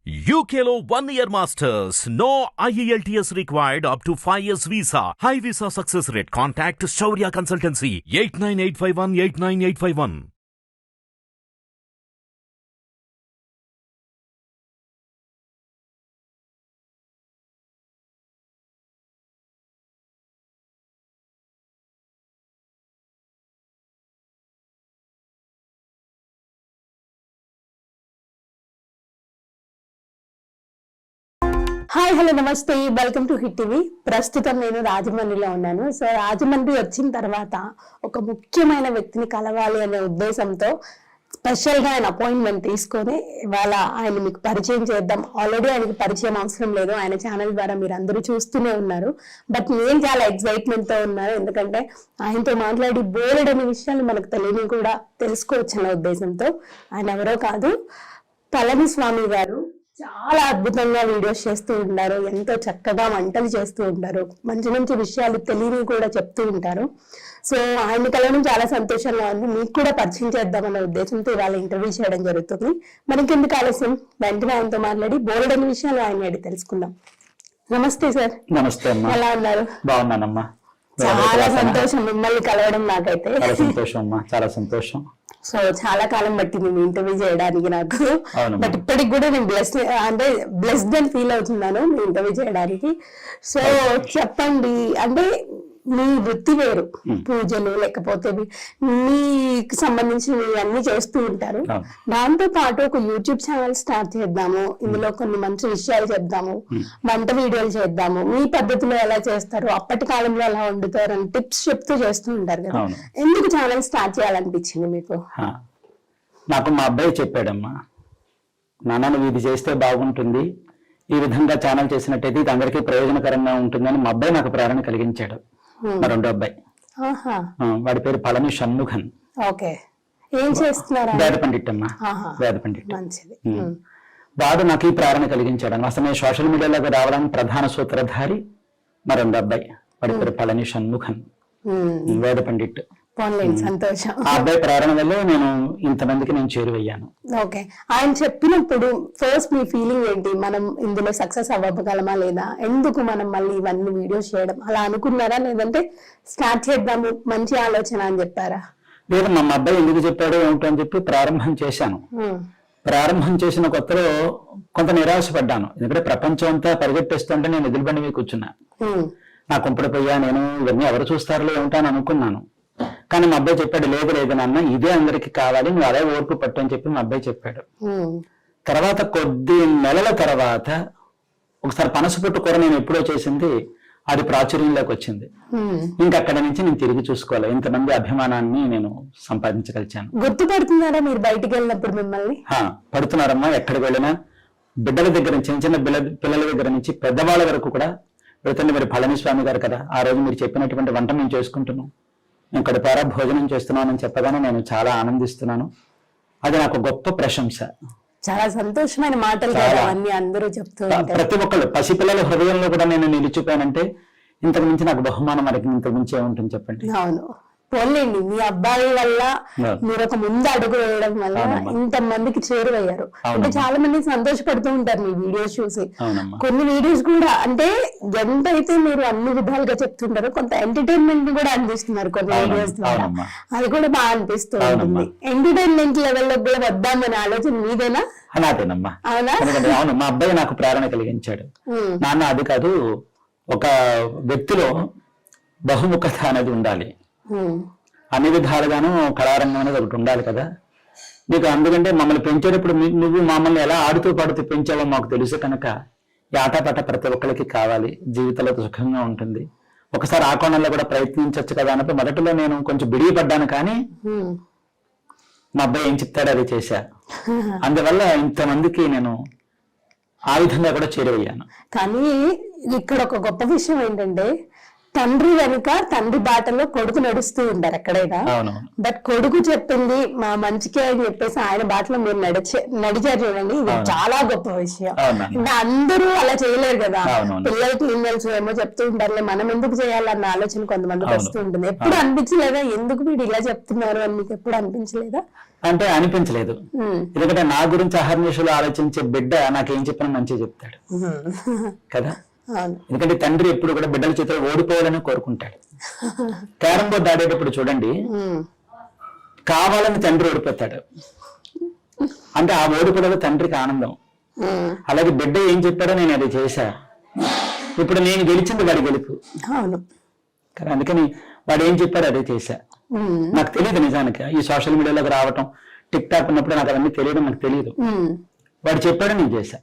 UKLO 1 year masters. No IELTS required up to 5 years visa. High visa success rate. Contact Shaurya Consultancy 89851 89851. Hi hello నమస్తే welcome to hit TV. ప్రస్తుతం నేను రాజమండ్రిలో ఉన్నాను. So Rajahmundry వచ్చిన తర్వాత ఒక ముఖ్యమైన వ్యక్తిని కలవాలి అనే ఉద్దేశంతో స్పెషల్గా ఆయన అపాయింట్మెంట్ తీసుకొని ఇవాళ ఆయన మీకు పరిచయం చేద్దాం. ఆల్రెడీ ఆయనకి పరిచయం అవసరం లేదు, ఆయన ఛానల్ ద్వారా మీరు అందరూ చూస్తూనే ఉన్నారు. బట్ నేను చాలా ఎక్సైట్మెంట్తో ఉన్నాను, ఎందుకంటే ఆయనతో మాట్లాడి బోలెడని విషయాలు మనకు తెలియని కూడా తెలుసుకోవచ్చు అన్న ఉద్దేశంతో. ఆయన ఎవరో కాదు, పళనిస్వామి గారు. చాలా అద్భుతంగా వీడియోస్ చేస్తూ ఉంటారు, ఎంతో చక్కగా వంటలు చేస్తూ ఉంటారు, మంచి మంచి విషయాలు తెలియని కూడా చెప్తూ ఉంటారు. సో ఆయన కలవడం చాలా సంతోషంగా ఉంది. మీకు కూడా పరిచయం చేద్దామన్న ఉద్దేశంతో ఇవాళ ఇంటర్వ్యూ చేయడం జరుగుతుంది. మనకి ఎందుకు ఆలస్యం, వెంటనే ఆయనతో మాట్లాడి బోలెడని విషయాలు ఆయన అడిగి తెలుసుకుందాం. నమస్తే సార్. నమస్తే అమ్మా. ఎలా ఉన్నారు? బాగున్నానమ్మా. చాలా సంతోషం మిమ్మల్ని కలవడం నాకైతే. చాలా సంతోషం అమ్మా, చాలా సంతోషం. సో చాలా కాలం పట్టింది మీ ఇంటర్వ్యూ చేయడానికి నాకు, బట్ ఇప్పటికి కూడా నేను బ్లెస్డ్ అని ఫీల్ అవుతున్నాను మీ ఇంటర్వ్యూ చేయడానికి. సో చెప్పండి, అంటే మీ వృత్తి వేరు, పూజలు లేకపోతే మీకు సంబంధించినవి అన్ని చేస్తూ ఉంటారు. దాంతో పాటు ఒక యూట్యూబ్ ఛానల్ స్టార్ట్ చేద్దాము, ఇందులో కొన్ని మంచి విషయాలు చెప్దాము, వంట వీడియోలు చేద్దాము, మీ పద్ధతిలో ఎలా చేస్తారు, అప్పటి కాలంలో ఎలా వండుతారు అని టిప్స్ చెప్తూ చేస్తూ ఉంటారు కదా. ఎందుకు ఛానల్ స్టార్ట్ చేయాలనిపించింది మీకు? నాకు మా అబ్బాయి చెప్పాడమ్మా, నాన్న నువ్వు ఇది చేస్తే బాగుంటుంది, ఈ విధంగా ఛానల్ చేసినట్టయితే ఇది అందరికీ ప్రయోజనకరంగా ఉంటుందని మా అబ్బాయి నాకు ప్రేరణ కలిగించాడు. మా రెండో అబ్బాయి, వాడి పేరు పళని షణ్ముఖన్. ఏం చేస్తున్నారు? వేద పండిట్ అమ్మా, వేద పండిట్. వాడు నాకు ఈ ప్రేరణ కలిగించాడు. అసలు నేను సోషల్ మీడియాలోకి రావడానికి ప్రధాన సూత్రధారి మా రెండో అబ్బాయి, వాడి పేరు పళని షణ్ముఖన్, వేద పండిట్. సంతోషం. ఆ అబ్బాయి ప్రేరణ వల్లే నేను ఇంతమందికి నేను చేరువయ్యాను. ఓకే, ఆయన చెప్పినప్పుడు ఫస్ట్ మీ ఫీలింగ్ ఏంటి? మనం ఇందులో సక్సెస్ అవ్వగలమా లేదా, ఎందుకు మనం మళ్ళీ ఇవన్నీ వీడియోస్ చేయడం అలా అనుకున్నారా, లేదంటే స్టార్ట్ చేద్దాము మంచి ఆలోచన అని చెప్పారా? లేదు, మా అబ్బాయి ఎందుకు చెప్పాడో ఏమిటో అని చెప్పి ప్రారంభం చేశాను. ప్రారంభం చేసిన కొత్తలో కొంత నిరాశపడ్డాను, ఎందుకంటే ప్రపంచం అంతా పరిగెట్టేస్తుంటే నేను ఎదురు బండి మీద కూర్చున్నా. నా కుంపడి పోయా, నేను ఇవన్నీ ఎవరు చూస్తారో ఏమిటో అని అనుకున్నాను. కానీ మా అబ్బాయి చెప్పాడు, లేదు లేదు నాన్న, ఇదే అందరికి కావాలి, నువ్వు అదే ఓర్పు పట్టు అని చెప్పి మా అబ్బాయి చెప్పాడు. తర్వాత కొద్ది నెలల తర్వాత ఒకసారి పనసపొట్టు కూర నేను ఎప్పుడో చేసింది, అది ప్రాచుర్యంలోకి వచ్చింది. ఇంకక్కడ నుంచి నేను తిరిగి చూసుకోవాలి, ఇంతమంది అభిమానాన్ని నేను సంపాదించగలిచాను. గుర్తుపడుతున్నారా మీరు బయటికి వెళ్ళినప్పుడు మిమ్మల్ని? పడుతున్నారమ్మా, ఎక్కడికి వెళ్ళినా బిడ్డల దగ్గర నుంచి, చిన్న చిన్న పిల్లల దగ్గర నుంచి పెద్దవాళ్ళ వరకు కూడా వెళ్తుంది. మరి పళనిస్వామి గారు కదా, ఆ రోజు మీరు చెప్పినటువంటి వంట మేము చేసుకుంటున్నాం, నేను కడుపారా భోజనం చేస్తున్నానని చెప్పగానే నేను చాలా ఆనందిస్తున్నాను. అది నాకు గొప్ప ప్రశంస, చాలా సంతోషమైన మాటలు అన్ని అందరూ చెప్తూ ఉంటారు. ప్రతి ఒక్కళ్ళు పసిపిల్లల హృదయంలో కూడా నేను నిలిచిపోయానంటే ఇంతకు మించి నాకు బహుమానం మనకి ఇంతకు మించి ఏముంటుంది చెప్పండి. అవును, పోలేండి, మీ అబ్బాయి వల్ల మీరు ఒక ముందు అడుగు వేయడం వల్ల ఇంత మందికి చేరువయ్యారు. అంటే చాలా మంది సంతోషపడుతూ ఉంటారు మీ వీడియోస్ చూసి. కొన్ని వీడియోస్ కూడా అంటే ఎంతైతే మీరు అన్ని విధాలుగా చెప్తుంటారో కొంత ఎంటర్టైన్మెంట్ ని కూడా అందిస్తున్నారు కొన్ని వీడియోస్ ద్వారా, అది కూడా బాగా అనిపిస్తూ ఉంటుంది. ఎంటర్టైన్మెంట్ లెవెల్లో కూడా వద్దామనే ఆలోచన మీదేనా? నాదేనమ్మా. అవును, మా అబ్బాయి నాకు ప్రేరణ కలిగించాడు. నాన్న అది కాదు, ఒక వ్యక్తిలో బహుముఖత అనేది ఉండాలి, అన్ని విధాలుగాను కళారంగం అనేది ఒకటి ఉండాలి కదా నీకు. అందుకంటే మమ్మల్ని పెంచేటప్పుడు నువ్వు మమ్మల్ని ఎలా ఆడుతూ పాడుతూ పెంచావో మాకు తెలుసు కనుక ఈ ఆటపాట ప్రతి ఒక్కరికి కావాలి, జీవితంలో సుఖంగా ఉంటుంది, ఒకసారి ఆ కోణంలో కూడా ప్రయత్నించవచ్చు కదా అన్నప్పుడు మొదటిలో నేను కొంచెం బిడియపడ్డాను. కానీ మా అబ్బాయి ఏం చెప్తాడో అది చేశా, అందువల్ల ఇంతమందికి నేను ఆ విధంగా కూడా చేరువయ్యాను. కానీ ఇక్కడ ఒక గొప్ప విషయం ఏంటంటే తండ్రి వెనుక తండ్రి బాటలో కొడుకు నడుస్తూ ఉంటారు ఎక్కడైనా. బట్ కొడుకు చెప్పింది మా మంచికే అని చెప్పేసి ఆయన బాటలో మీరు నడిచారు చూడండి, ఇది చాలా గొప్ప విషయం. అంటే అందరూ అలా చేయలేరు కదా, పిల్లలకి ఏం తెలుసు ఏమో చెప్తూ ఉంటారులే, మనం ఎందుకు చేయాలన్న ఆలోచన కొంతమందికి వస్తూ ఉంటుంది. ఎప్పుడు అనిపించలేదా ఎందుకు వీడు ఇలా చెప్తున్నారు అని మీకు ఎప్పుడు అనిపించలేదా? అంటే అనిపించలేదు, ఎందుకంటే నా గురించి అహర్నిశలు ఆలోచించే బిడ్డ నాకేం చెప్పినా మంచిగా చెప్తాడు కదా. ఎందుకంటే తండ్రి ఎప్పుడు కూడా బిడ్డల చేతిలో ఓడిపోవాలని కోరుకుంటాడు. క్యారం బోర్డు ఆడేటప్పుడు చూడండి, కావాలని తండ్రి ఓడిపోతాడు, అంటే ఆ ఓడిపోవడం తండ్రికి ఆనందం. అలాగే బిడ్డ ఏం చెప్పాడో నేను అది చేశా, ఇప్పుడు నేను గెలిచింది వాడి గెలుపు కదా. అందుకని వాడు ఏం చెప్పాడో అదే చేశా. నాకు తెలియదు నిజానికి ఈ సోషల్ మీడియాలోకి రావటం, టిక్ టాక్ ఉన్నప్పుడు నాకు అవన్నీ తెలియడం నాకు తెలియదు. వాడు చెప్పాడో నేను చేశా.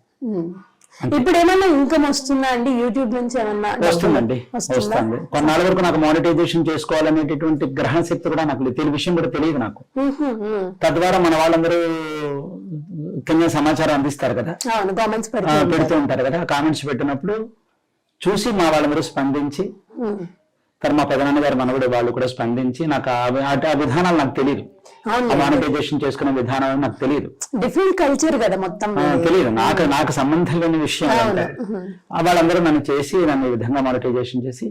ఇప్పుడు ఏమన్నా ఇన్కమ్ వస్తుందా అండి యూట్యూబ్ నుంచి? ఏమన్నా వస్తుందండి, వస్తుంది. కొన్నాళ్ళ వరకు నాకు మానిటైజేషన్ చేసుకోవాలనేటటువంటి గ్రహణ శక్తి కూడా నాకు తెలియ విషయం కూడా తెలియదు నాకు. తద్వారా మన వాళ్ళందరూ కింద సమాచారం అందిస్తారు కదా, కామెంట్స్ పెడుతూ ఉంటారు కదా. కామెంట్స్ పెట్టినప్పుడు చూసి మా వాళ్ళందరూ స్పందించి, తర్వాత మా పెదనాన్నగారు మనవడు వాళ్ళు కూడా స్పందించి, నాకు ఆ విధానాలు నాకు తెలియదు, మానిటైజేషన్ చేసుకునే విధానం నాకు తెలియదు. డిఫరెంట్ కల్చర్ కదా మొత్తం తెలియదు నాకు సంబంధం లేని విషయం. వాళ్ళందరూ నన్ను చేసి నన్ను ఈ విధంగా మానిటైజేషన్ చేసి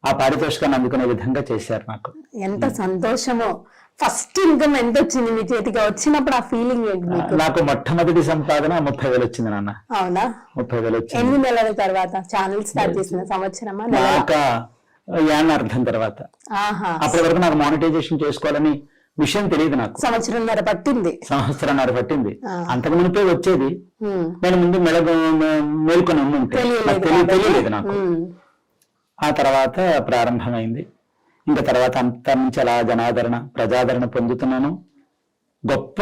ఆ పారితోషికాన్ని అందుకునే విధంగా చేశారు. నాకు ఎంత సంతోషమో. ఫస్ట్ ఇన్కమ్ ఎంత వచ్చింది మీ చేతికి? వచ్చినప్పుడు ఆ ఫీలింగ్ ఏంటి మీకు? నాకు మొట్టమొదటి సంపాదన 30,000 వచ్చింది నాన్న. అవునా? 30,000 వచ్చింది. 8 నెలల తర్వాత ఛానల్ స్టార్ట్ చేసిన సంవత్సరమా? అర్థం తర్వాత. అప్పటి వరకు నాకు మానిటైజేషన్ చేసుకోవాలని విషయం తెలియదు నాకు. సంవత్సరంన్నర పట్టింది. అంతకు మునిపే వచ్చేది, నేను ముందు మేల్కొని ఉంటే తెలియలేదు నాకు. ఆ తర్వాత ప్రారంభమైంది. ఇంకా తర్వాత అంత నుంచి అలా జనాదరణ ప్రజాదరణ పొందుతున్నాను. గొప్ప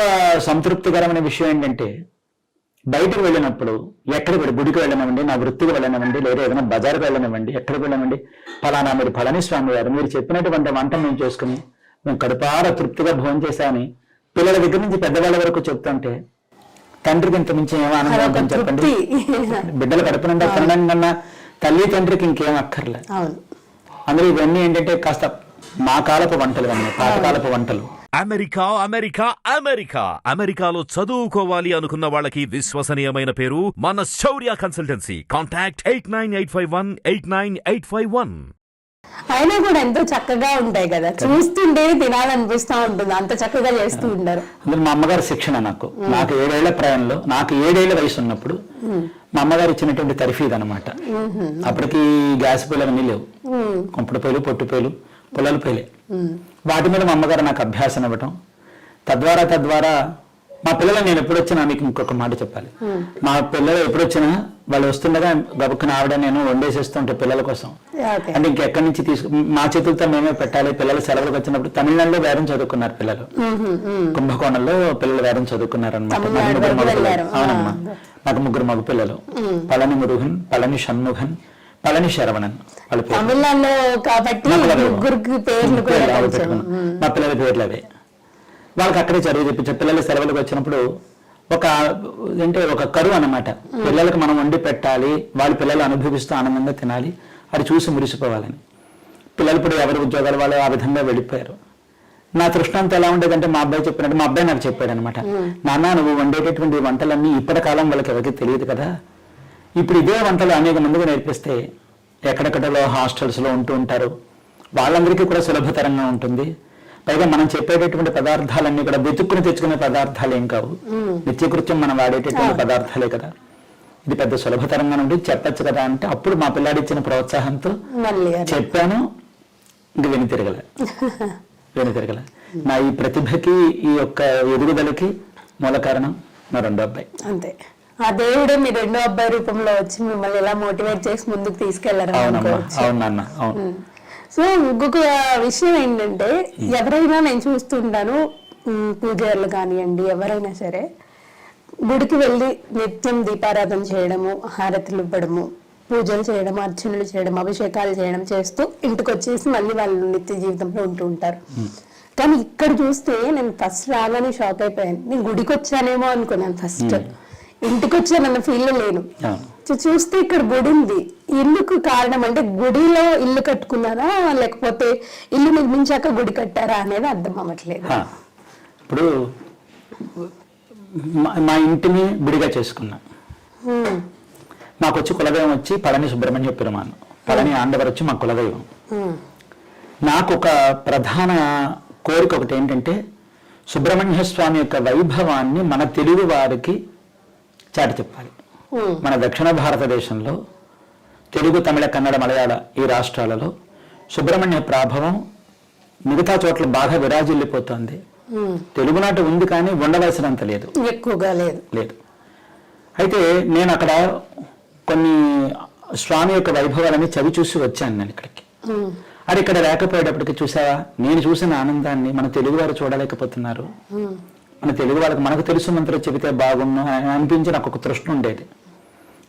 సంతృప్తికరమైన విషయం ఏంటంటే, బయటకు వెళ్ళినప్పుడు ఎక్కడికి గుడికి వెళ్ళనివ్వండి, నా వృత్తికి వెళ్ళనివ్వండి, లేదా ఏదైనా బజార్కి వెళ్ళనివ్వండి, ఎక్కడికి వెళ్ళనివ్వండి, ఫలానా మీరు పళనిస్వామి గారు మీరు చెప్పినటువంటి వంట మేము చేసుకుని మేము కడుపార తృప్తిగా భోజనం చేశామని పిల్లల దగ్గర నుంచి పెద్దవాళ్ళ వరకు చెప్తుంటే తండ్రికి ఇంత మించి ఏమో ఆనందం చెప్పండి. బిడ్డలు కడుపునండా తినడం కన్నా తల్లి తండ్రికి ఇంకేం అక్కర్లేదు. అందులో ఇవన్నీ ఏంటంటే కాస్త మా కాలపు వంటలు కానీ పాతకాలపు వంటలు. అమెరికా అమెరికా అమెరికా అమెరికాలో చదువుకోవాలి అనుకున్న వాళ్ళకి విశ్వసనీయమైన పేరు మన శౌర్య కన్సల్టెన్సీ. కాంటాక్ట్ 8985189851. అయినా కూడా ఎంతో చక్కగా ఉంటాయి కదా, చూస్తుంటే తినాలనిపిస్తూ ఉంటుంది, అంత చక్కగా చేస్తూ ఉంటారు. మా అమ్మగారు శిక్షణ నాకు 7 ఏళ్ల ప్రాయంలో, నాకు 7 ఏళ్ల వయసు ఉన్నప్పుడు మా అమ్మగారు ఇచ్చినటువంటి తర్ఫీదు అనమాట. అప్పటికి గ్యాస్ పొయ్యిలు అన్నీ లేవు, కొంపుడు పొయ్యిలు, పొట్టు పొయ్యిలు, పొలాల పొయ్యిలే. వాటి మీద మా అమ్మగారు నాకు అభ్యాసం ఇవ్వటం, తద్వారా మా పిల్లలు నేను ఎప్పుడు వచ్చినా, మీకు ఇంకొక మాట చెప్పాలి, మా పిల్లలు ఎప్పుడు వచ్చినా వాళ్ళు వస్తుండగా గబుక్కున ఆవిడ నేను వండేసేస్తుంటే పిల్లల కోసం. అంటే ఇంకెక్కడి నుంచి మా చేతులతో మేమే పెట్టాలి. పిల్లలు సెలవులకు వచ్చినప్పుడు తమిళనాడులో వేదం చదువుకున్నారు పిల్లలు, కుంభకోణంలో పిల్లలు వేదం చదువుకున్నారు అనమాట. అవునమ్మా, నాకు 3 మగ పిల్లలు, పళని మురుగన్, పళని షణ్ముఖన్, పళని శరవణన్. వాళ్ళ మా పిల్లల పేర్లు అవే. వాళ్ళకి అక్కడే చదువు చెప్పించారు. పిల్లలు సెలవులకు వచ్చినప్పుడు ఒక కరువు అన్నమాట. పిల్లలకు మనం వండి పెట్టాలి, వాళ్ళ పిల్లలు అనుభవిస్తూ ఆనందంగా తినాలి, అది చూసి మురిసిపోవాలని. పిల్లలు ఇప్పుడు ఎవరి ఉద్యోగాలు వాళ్ళు ఆ విధంగా వెళ్ళిపోయారు. నా తృష్ణంతో ఎలా ఉండేదంటే, మా అబ్బాయి చెప్పినట్టు మా అబ్బాయి నాకు చెప్పాడు అనమాట, నాన్న నువ్వు వండేటటువంటి వంటలన్నీ ఇప్పటి కాలం వాళ్ళకి ఎవరికి తెలియదు కదా, ఇప్పుడు ఇదే వంటలు అనేక మందిగా నేర్పిస్తే ఎక్కడెక్కడలో హాస్టల్స్లో ఉంటూ ఉంటారు, వాళ్ళందరికీ కూడా సులభతరంగా ఉంటుంది. పైగా మనం చెప్పేటటువంటి పదార్థాలన్నీ కూడా వెతుక్కుని తెచ్చుకునే పదార్థాలు ఏం కావు, నిత్యకృత్యం మనం వాడేటటువంటి పదార్థాలే కదా, ఇది పెద్ద సులభతరంగా ఉండి చెప్పచ్చు కదా అంటే, అప్పుడు మా పిల్లాడి ఇచ్చిన ప్రోత్సాహంతో చెప్పాను. ఇంక వెను తిరగలే. నా ఈ ప్రతిభకి, ఈ యొక్క ఎదుగుదలకి మూల కారణం నా 2వ అబ్బాయి. అంతే, ఆ దేవుడే మీ 2వ అబ్బాయి రూపంలో వచ్చి మిమ్మల్ని ఎలా మోటివేట్ చేసి ముందుకు తీసుకెళ్లారు. అవునన్నా, అవును. సో ఇంకొక విషయం ఏంటంటే, ఎవరైనా నేను చూస్తుంటాను, పూజారులు కానివ్వండి ఎవరైనా సరే, గుడికి వెళ్ళి నిత్యం దీపారాధన చేయడము, హారతులు ఇవ్వడము, పూజలు చేయడం, అర్చనలు చేయడం, అభిషేకాలు చేయడం చేస్తూ ఇంటికి వచ్చేసి మళ్ళీ వాళ్ళు నిత్య జీవితంలో ఉంటూ ఉంటారు. కానీ ఇక్కడ చూస్తే నేను ఫస్ట్ రాగానే షాక్ అయిపోయాను. నేను గుడికి వచ్చానేమో అనుకున్నాను ఫస్ట్. ఇంటికి వచ్చానన్న ఫీల్ లేను. అవును. చూస్తే ఇక్కడ గుడి ఉంది. ఇల్లుకు కారణం అంటే గుడిలో ఇల్లు కట్టుకున్నారా లేకపోతే ఇల్లు నిర్మించాక గుడి కట్టారా అనేది అర్థం అవ్వట్లేదు. ఇప్పుడు మా ఇంటిని గుడిగా చేసుకున్నా. మాకు వచ్చి కులదైవం వచ్చి పళని సుబ్రహ్మణ్య పెరుమాను, పళని ఆండవర్ వచ్చి మా కులదైవం. నాకు ఒక ప్రధాన కోరిక ఒకటి ఏంటంటే సుబ్రహ్మణ్య స్వామి యొక్క వైభవాన్ని మన తెలుగు వారికి చాటి చెప్పాలి. మన దక్షిణ భారతదేశంలో తెలుగు, తమిళ, కన్నడ, మలయాళ ఈ రాష్ట్రాలలో సుబ్రహ్మణ్య ప్రాభవం మిగతా చోట్ల బాగా విరాజిల్లిపోతుంది. తెలుగునాట ఉంది కానీ ఉండవలసినంత లేదు, ఎక్కువగా లేదు. అయితే నేను అక్కడ కొన్ని స్వామి యొక్క వైభవాలని చవి చూసి వచ్చాను నేను ఇక్కడికి. అది ఇక్కడ లేకపోయేటప్పటికి చూసావా, నేను చూసిన ఆనందాన్ని మన తెలుగు వారు చూడలేకపోతున్నారు. మన తెలుగు వాళ్ళకి మనకు తెలుసున్నంతలో చెబితే బాగుండు అనిపించి నాకు ఒక తృష్ణ ఉండేది.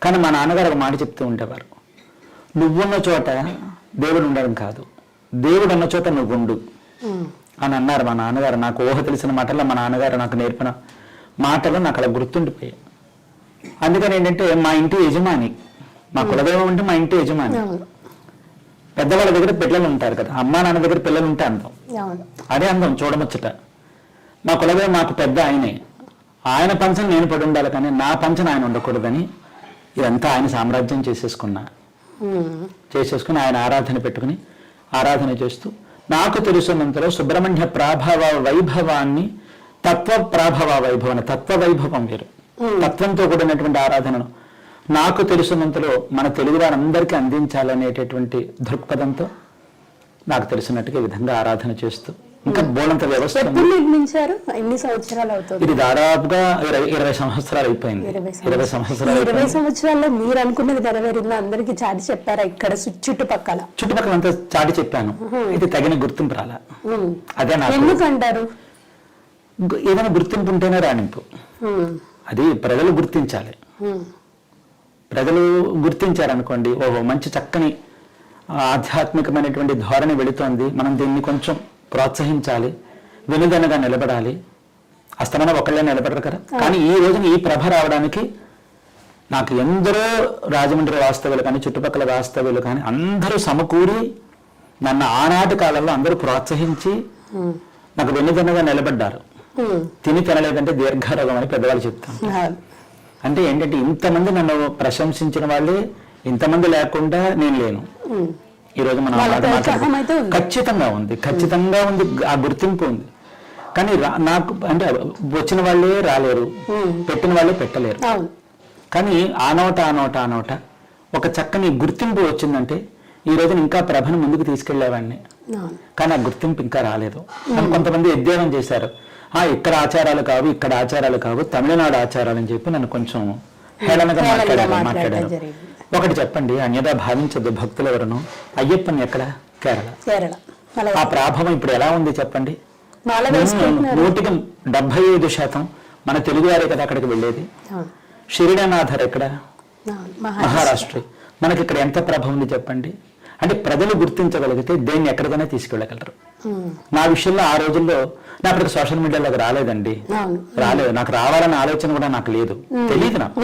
కానీ మా నాన్నగారు ఒక మాట చెప్తూ ఉండేవారు, నువ్వున్న చోట దేవుడు ఉండడం కాదు, దేవుడు ఉన్న చోట నువ్వుండు అని అన్నారు మా నాన్నగారు. నాకు ఊహ తెలిసిన మాటల్లో మా నాన్నగారు నాకు నేర్పిన మాటలు నాకు అలా గుర్తుండిపోయాయి. అందుకని ఏంటంటే మా ఇంటి యజమాని, మా కులదైవం అంటే మా ఇంటి యజమాని. పెద్దవాళ్ళ దగ్గర పిల్లలు ఉంటారు కదా, అమ్మా నాన్న దగ్గర పిల్లలు ఉంటే అందం, అదే అందం చూడముచ్చట. మా కులదైవం మాకు పెద్ద ఆయనే, ఆయన పంచం నేను పడి ఉండాలి కానీ నా పంచం ఆయన ఉండకూడదని ఇదంతా ఆయన సామ్రాజ్యం చేసేసుకుని ఆయన ఆరాధన పెట్టుకుని ఆరాధన చేస్తూ నాకు తెలుసున్నంతలో సుబ్రహ్మణ్య ప్రాభవ వైభవాన్ని తత్వ వైభవం వేరు, తత్వంతో కూడినటువంటి ఆరాధనను నాకు తెలుసున్నంతలో మన తెలుగు వారందరికీ అందించాలనేటటువంటి దృక్పథంతో నాకు తెలిసినట్టుగా ఈ విధంగా ఆరాధన చేస్తూ ఇంకా బోలంత వ్యవస్థ. నిర్మించారు ఎన్ని సంవత్సరాలు అవుతుంది? ఇది దాదాపుగా 20 సంవత్సరాలు అయిపోయింది. 20 సంవత్సరాల్లో మీరు అనుకున్నది నెరవేరిందా? అందరికి చాటి చెప్పారా? ఇక్కడ చుట్టుపక్కల అంతా చాటి చెప్పాను. ఇది తగిన గుర్తింపు రాలా. అదే నాకు ఎందుకంటారు? ఏదైనా గుర్తింపు ఉంటేనే రాణింపు. అది ప్రజలు గుర్తించాలి. ప్రజలు గుర్తించారనుకోండి, ఓహో మంచి చక్కని ఆధ్యాత్మికమైనటువంటి ధోరణి వెళుతోంది, మనం దీన్ని కొంచెం ప్రోత్సహించాలి, వెనుదనగా నిలబడాలి. అస్తమాన ఒకళ్ళే నిలబడరు కదా. కానీ ఈ రోజున ఈ ప్రభ రావడానికి నాకు ఎందరో రాజమండ్రి వాస్తవ్యులు కానీ చుట్టుపక్కల వాస్తవ్యులు కానీ అందరూ సమకూరి నన్ను ఆనాటి కాలంలో అందరూ ప్రోత్సహించి నాకు వెనుదనగా నిలబడ్డారు. తిని తినలేదంటే దీర్ఘరోగం అని పెద్దవాళ్ళు చెప్తాను. అంటే ఏంటంటే ఇంతమంది నన్ను ప్రశంసించిన వాళ్ళే, ఇంతమంది లేకుండా నేను లేను. ఈ రోజు మనం ఖచ్చితంగా ఉంది, ఆ గుర్తింపు ఉంది. కానీ నాకు అంటే వచ్చిన వాళ్ళే రాలేరు, పెట్టిన వాళ్ళే పెట్టలేరు. కానీ ఆ నోట ఒక చక్కని గుర్తింపు వచ్చిందంటే ఈ రోజున ఇంకా ప్రభను ముందుకు తీసుకెళ్లేవాడిని. కానీ ఆ గుర్తింపు ఇంకా రాలేదు. కొంతమంది ఎద్దేవం చేశారు, ఇక్కడ ఆచారాలు కావు తమిళనాడు ఆచారాలు అని చెప్పి నన్ను కొంచెం హేళనగా మాట్లాడారు. ఒకటి చెప్పండి, అన్యదా భావించద్దు భక్తులు ఎవరును. అయ్యప్పని ఎక్కడ? కేరళ. ఆ ప్రాభవం ఇప్పుడు ఎలా ఉంది చెప్పండి? 75% మన తెలుగు వారే కదా అక్కడికి వెళ్ళేది. షిరిడనాథర్ ఎక్కడ? మహారాష్ట్ర. మనకి ఇక్కడ ఎంత ప్రభావం ఉంది చెప్పండి? అంటే ప్రజలు గుర్తించగలిగితే దేన్ని ఎక్కడికైనా తీసుకెళ్ళగలరు. నా విషయంలో ఆ రోజుల్లో నా అప్పటికి సోషల్ మీడియాలోకి రాలేదు. నాకు రావాలన్న ఆలోచన కూడా నాకు లేదు, తెలియదు. నాకు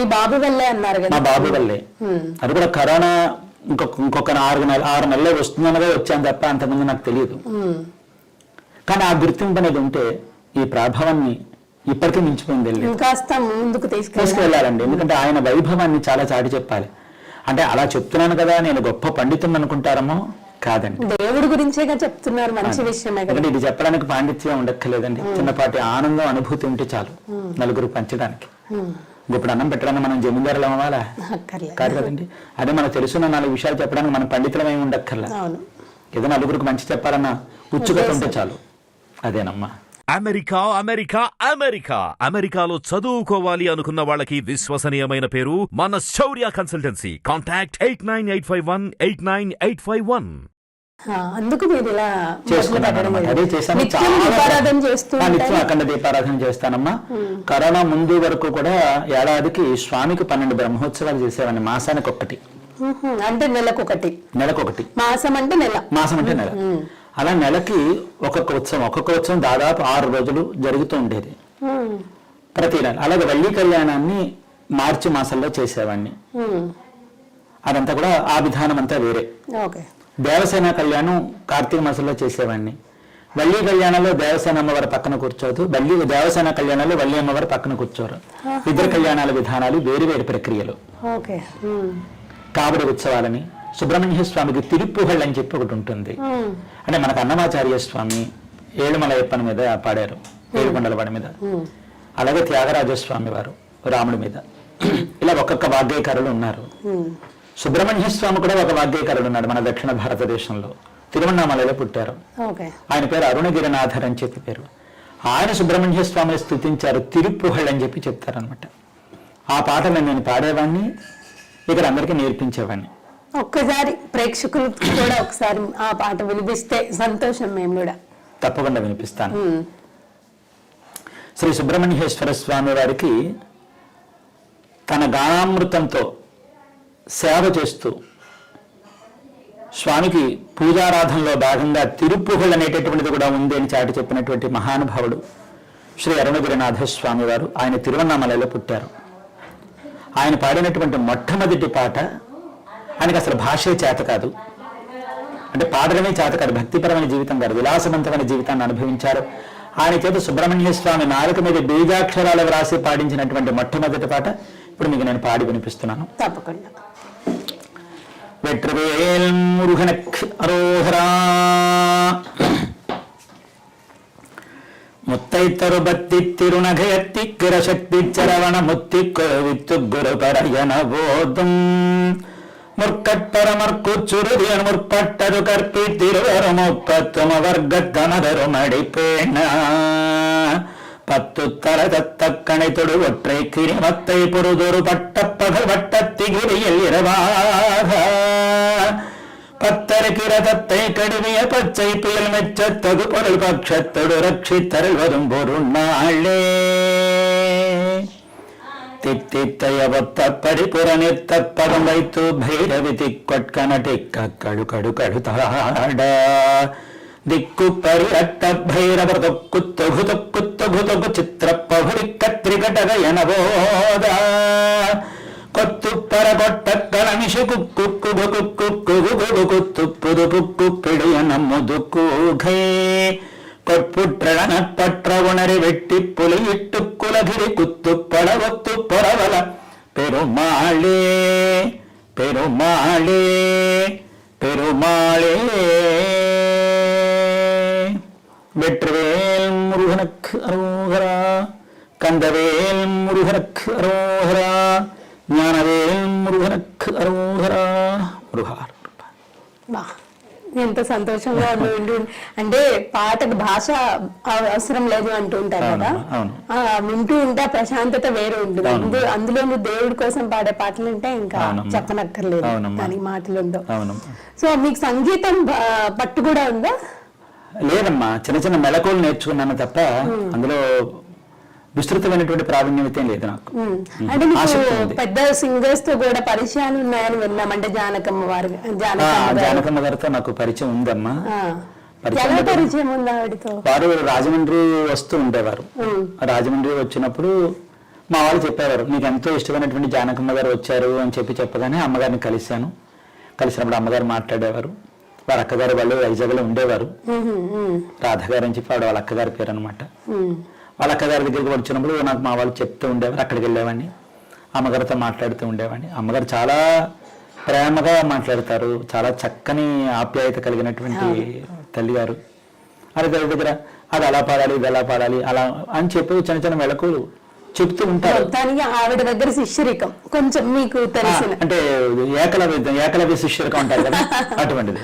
మా బాబు వల్లే. అది కూడా కరోనా ఇంకొక 6 నెలలు వస్తుందనగా వచ్చాను తప్ప అంతకుముందు నాకు తెలియదు. కానీ ఆ గుర్తింపు అనేది ఉంటే ఈ ప్రభావాన్ని ఇప్పటికీ మించిపోయింది, తీసుకెళ్ళాలండి. ఎందుకంటే ఆయన వైభవాన్ని చాలా చాటి చెప్పాలి. అంటే అలా చెప్తున్నాను కదా నేను గొప్ప పండితుని అనుకుంటారేమో, కాదండి. దేవుడి గురించే చెప్తున్నారు, మంచి విషయమే. ఇది చెప్పడానికి పాండిత్యం ఉండక్కర్లేదండి. చిన్నపాటి ఆనందం, అనుభూతి ఉంటే చాలు నలుగురు పంచడానికి. ఇప్పుడు అన్నం పెట్టడానికి మనం జమీందారులు అవ్వాలా? కాదు కదండి. అదే మనకు తెలుసున్న 4 విషయాలు చెప్పడానికి మనం పండితులమై ఉండక్కర్లా. ఏదో నలుగురికి మంచి చెప్పాలన్న ఉత్సుకత ఉంటే చాలు. అదేనమ్మా. అమెరికాలో చదువుకోవాలి అనుకున్న వాళ్ళకి విశ్వసనీయమైన పేరు మన శౌర్య కన్సల్టెన్సీ. కాంటాక్ట్ 8985189851. అందుకు మీరు ఇలా అఖండ దీపారాధన చేస్తానమ్మా. కరోనా ముందు వరకు కూడా ఏడాదికి స్వామికి 12 బ్రహ్మోత్సవాలు చేసేవాడిని, మాసానికి 1. అంటే నెలకొకటి. మాసం అంటే నెల. అలా నెలకి ఒక్కొక్క ఉత్సవం దాదాపు 6 రోజులు జరుగుతూ ఉండేది ప్రతి నెల. అలాగే వల్లి కళ్యాణాన్ని మార్చి మాసంలో చేసేవాడిని. అదంతా కూడా ఆ విధానం అంతా వేరే. ఓకే. దేవసేన కళ్యాణం కార్తీక మాసంలో చేసేవాడిని. వల్లి కళ్యాణంలో దేవసేన అమ్మవారి పక్కన కూర్చోదు, దేవసేన కళ్యాణంలో వల్లి అమ్మవారి పక్కన కూర్చోరు. ఇద్దరు కళ్యాణాల విధానాలు వేరు వేరు ప్రక్రియలు. కావడి ఉత్సవాలని, సుబ్రహ్మణ్య స్వామికి తిరుప్పుహళ్ళు అని చెప్పి ఒకటి ఉంటుంది. అంటే మనకు అన్నమాచార్య స్వామి ఏడుమలయప్పని మీద పాడారు, ఏడుకొండలవాడి మీద. అలాగే త్యాగరాజస్వామి వారు రాముడి మీద. ఇలా ఒక్కొక్క వాగ్గేయకారులు ఉన్నారు. సుబ్రహ్మణ్య స్వామి కూడా ఒక వాగ్గేయకారుడు ఉన్నాడు మన దక్షిణ భారతదేశంలో. తిరువన్నామలలో పుట్టారు. ఆయన పేరు అరుణగిరినాథర్ అని చెప్పి పేరు. ఆయన సుబ్రహ్మణ్య స్వామిని స్తుతించారు, తిరుప్పుహళ్ళు అని చెప్పి చెప్తారనమాట. ఆ పాటను నేను పాడేవాడిని, ఇక్కడ అందరికీ నేర్పించేవాడిని. ఒక్కసారి ప్రేక్షకులు కూడా ఒకసారి ఆ పాట వినిపిస్తే సంతోషం. మేము కూడా తప్పకుండా వినిపిస్తాను. శ్రీ సుబ్రహ్మణ్యేశ్వర స్వామి వారికి తన గానామృతంతో సేవ చేస్తూ స్వామికి పూజారాధనలో భాగంగా తిరుప్పుహళ్ళు అనేటటువంటిది కూడా ఉంది అని చాటి చెప్పినటువంటి మహానుభావుడు శ్రీ అరుణగిరినాథ స్వామి వారు. ఆయన తిరువన్నామలలో పుట్టారు. ఆయన పాడినటువంటి మొట్టమొదటి పాట, ఆయనకు అసలు భాషే చేత కాదు, అంటే పాడడమే చేత కాదు, భక్తిపరమైన జీవితం కాదు, విలాసవంతమైన జీవితాన్ని అనుభవించారు. ఆయన చేత సుబ్రహ్మణ్య స్వామి నాలుక మీద బీజాక్షరాలు వ్రాసి పాడించినటువంటి మొట్టమొదటి పాట ఇప్పుడు మీకు నేను పాడి వినిపిస్తున్నాను. తప్పకుండా. వెట్రవేల్ మురుగనక్ అరోహరా ముత్తైతరు బత్తి తిరునగయత్తి కిరశక్తి చరవణ ముత్తి కొవిత్తు గురు పరయన బోధం முற்கட்பரமர்க்கு சுருதியன் முற்பட்டது கற்பி திருவரமுப்பத்தும வர்க்கத்தனதரு மடிப்பேன பத்து தரதத்தக்கணை தொடு ஒற்றை கிரிமத்தை பொறுதொரு பட்டப்பகல் வட்டத்திகிரியில் இரவாக பத்தருக்கிரதத்தை கடுமைய பச்சை புயல் மெச்சத்தகு பொருள் பட்சத்தொடு ரட்சித்தருள் வரும் பொருநாளே தித்தித்தையவத்த பரிபுர நிறுத்தப்பதம் வைத்து பைரவி திக்கொட்கனட்டிக்க கடு கடு கடுதாட திக்கு பரிரட்ட பைரவ தொக்கு தொகு தொக்கு தொகு தொகு சித்திரப்பகுடி கத்திரிகடக எனபோத கொத்து பரகொட்ட கலமிஷு குக்கு குகு குக்கு குகு குகு குத்து புது புக்கு பிடியன முதுக்கூகை கொட்புற்றணப்பற்ற உணரி வெட்டி புலியிட்டு குலகிரி குத்து படவத்து பொறவல பெருமாளே பெருமாளே பெருமாளே. வெற்றிவேல் முருகனுக்கு அரோகரா, கந்தவேல் முருகனுக்கு அரோகரா, ஞானவேல் முருகனுக்கு అరోహరా. మురుహార్. ఎంత సంతోషంగా ఉండి, అంటే పాటకు భాష అవసరం లేదు అంటూ ఉంటారు కదా, వింటూ ఉంటే ప్రశాంతత వేరే ఉంటుంది. అందులో దేవుడి కోసం పాడే పాటలు అంటే ఇంకా చెప్పనక్కర్లేదు, దానికి మాటలు ఉండవు. సో మీకు సంగీతం పట్టు కూడా ఉందా? లేదమ్మా, చిన్న చిన్న మెళకువలు నేర్చుకున్నాను తప్ప అందులో విస్తృతమైనటువంటి ప్రావీణ్యం అయితే లేదు నాకు. అంటే పెద్ద సింగర్స్ తో కూడా పరిచయాలు ఉన్నాయని విన్నాం. అంటే జానకమ్మ గారితో నాకు పరిచయం ఉందమ్మా. పరిచయం ఉందా ఆవిడతో? వారు రాజమండ్రి వస్తూ ఉండేవారు. రాజమండ్రి వచ్చినప్పుడు మా వాళ్ళు చెప్పేవారు, నీకు ఎంతో ఇష్టమైనటువంటి జానకమ్మ గారు వచ్చారు అని చెప్పగానే అమ్మగారిని కలిశాను. కలిసినప్పుడు అమ్మగారు మాట్లాడేవారు. వారి అక్కగారు వాళ్ళు వైజాగ్లో ఉండేవారు. రాధగారు అని చెప్పి వాళ్ళ అక్కగారి పేరు అనమాట. వాళ్ళ అక్కగారి దగ్గరికి వచ్చినప్పుడు నాకు మా వాళ్ళు చెప్తూ ఉండేవారు. అక్కడికి వెళ్ళేవాడిని, అమ్మగారితో మాట్లాడుతూ ఉండేవాడిని. అమ్మగారు చాలా ప్రేమగా మాట్లాడతారు, చాలా చక్కని ఆప్యాయత కలిగినటువంటి తల్లిగారు. అది గారి దగ్గర అది అలా పాడాలి, ఇది ఎలా పాడాలి అలా అని చెప్పి చిన్న చిన్న మెళకువలు చెప్తూ ఉంటారు. ఆవిడ దగ్గర శిష్యరికం కొంచెం మీకు తెలిసిన, అంటే ఏకలవ్య శిష్యరికం ఉంటారు కదా, అటువంటిది.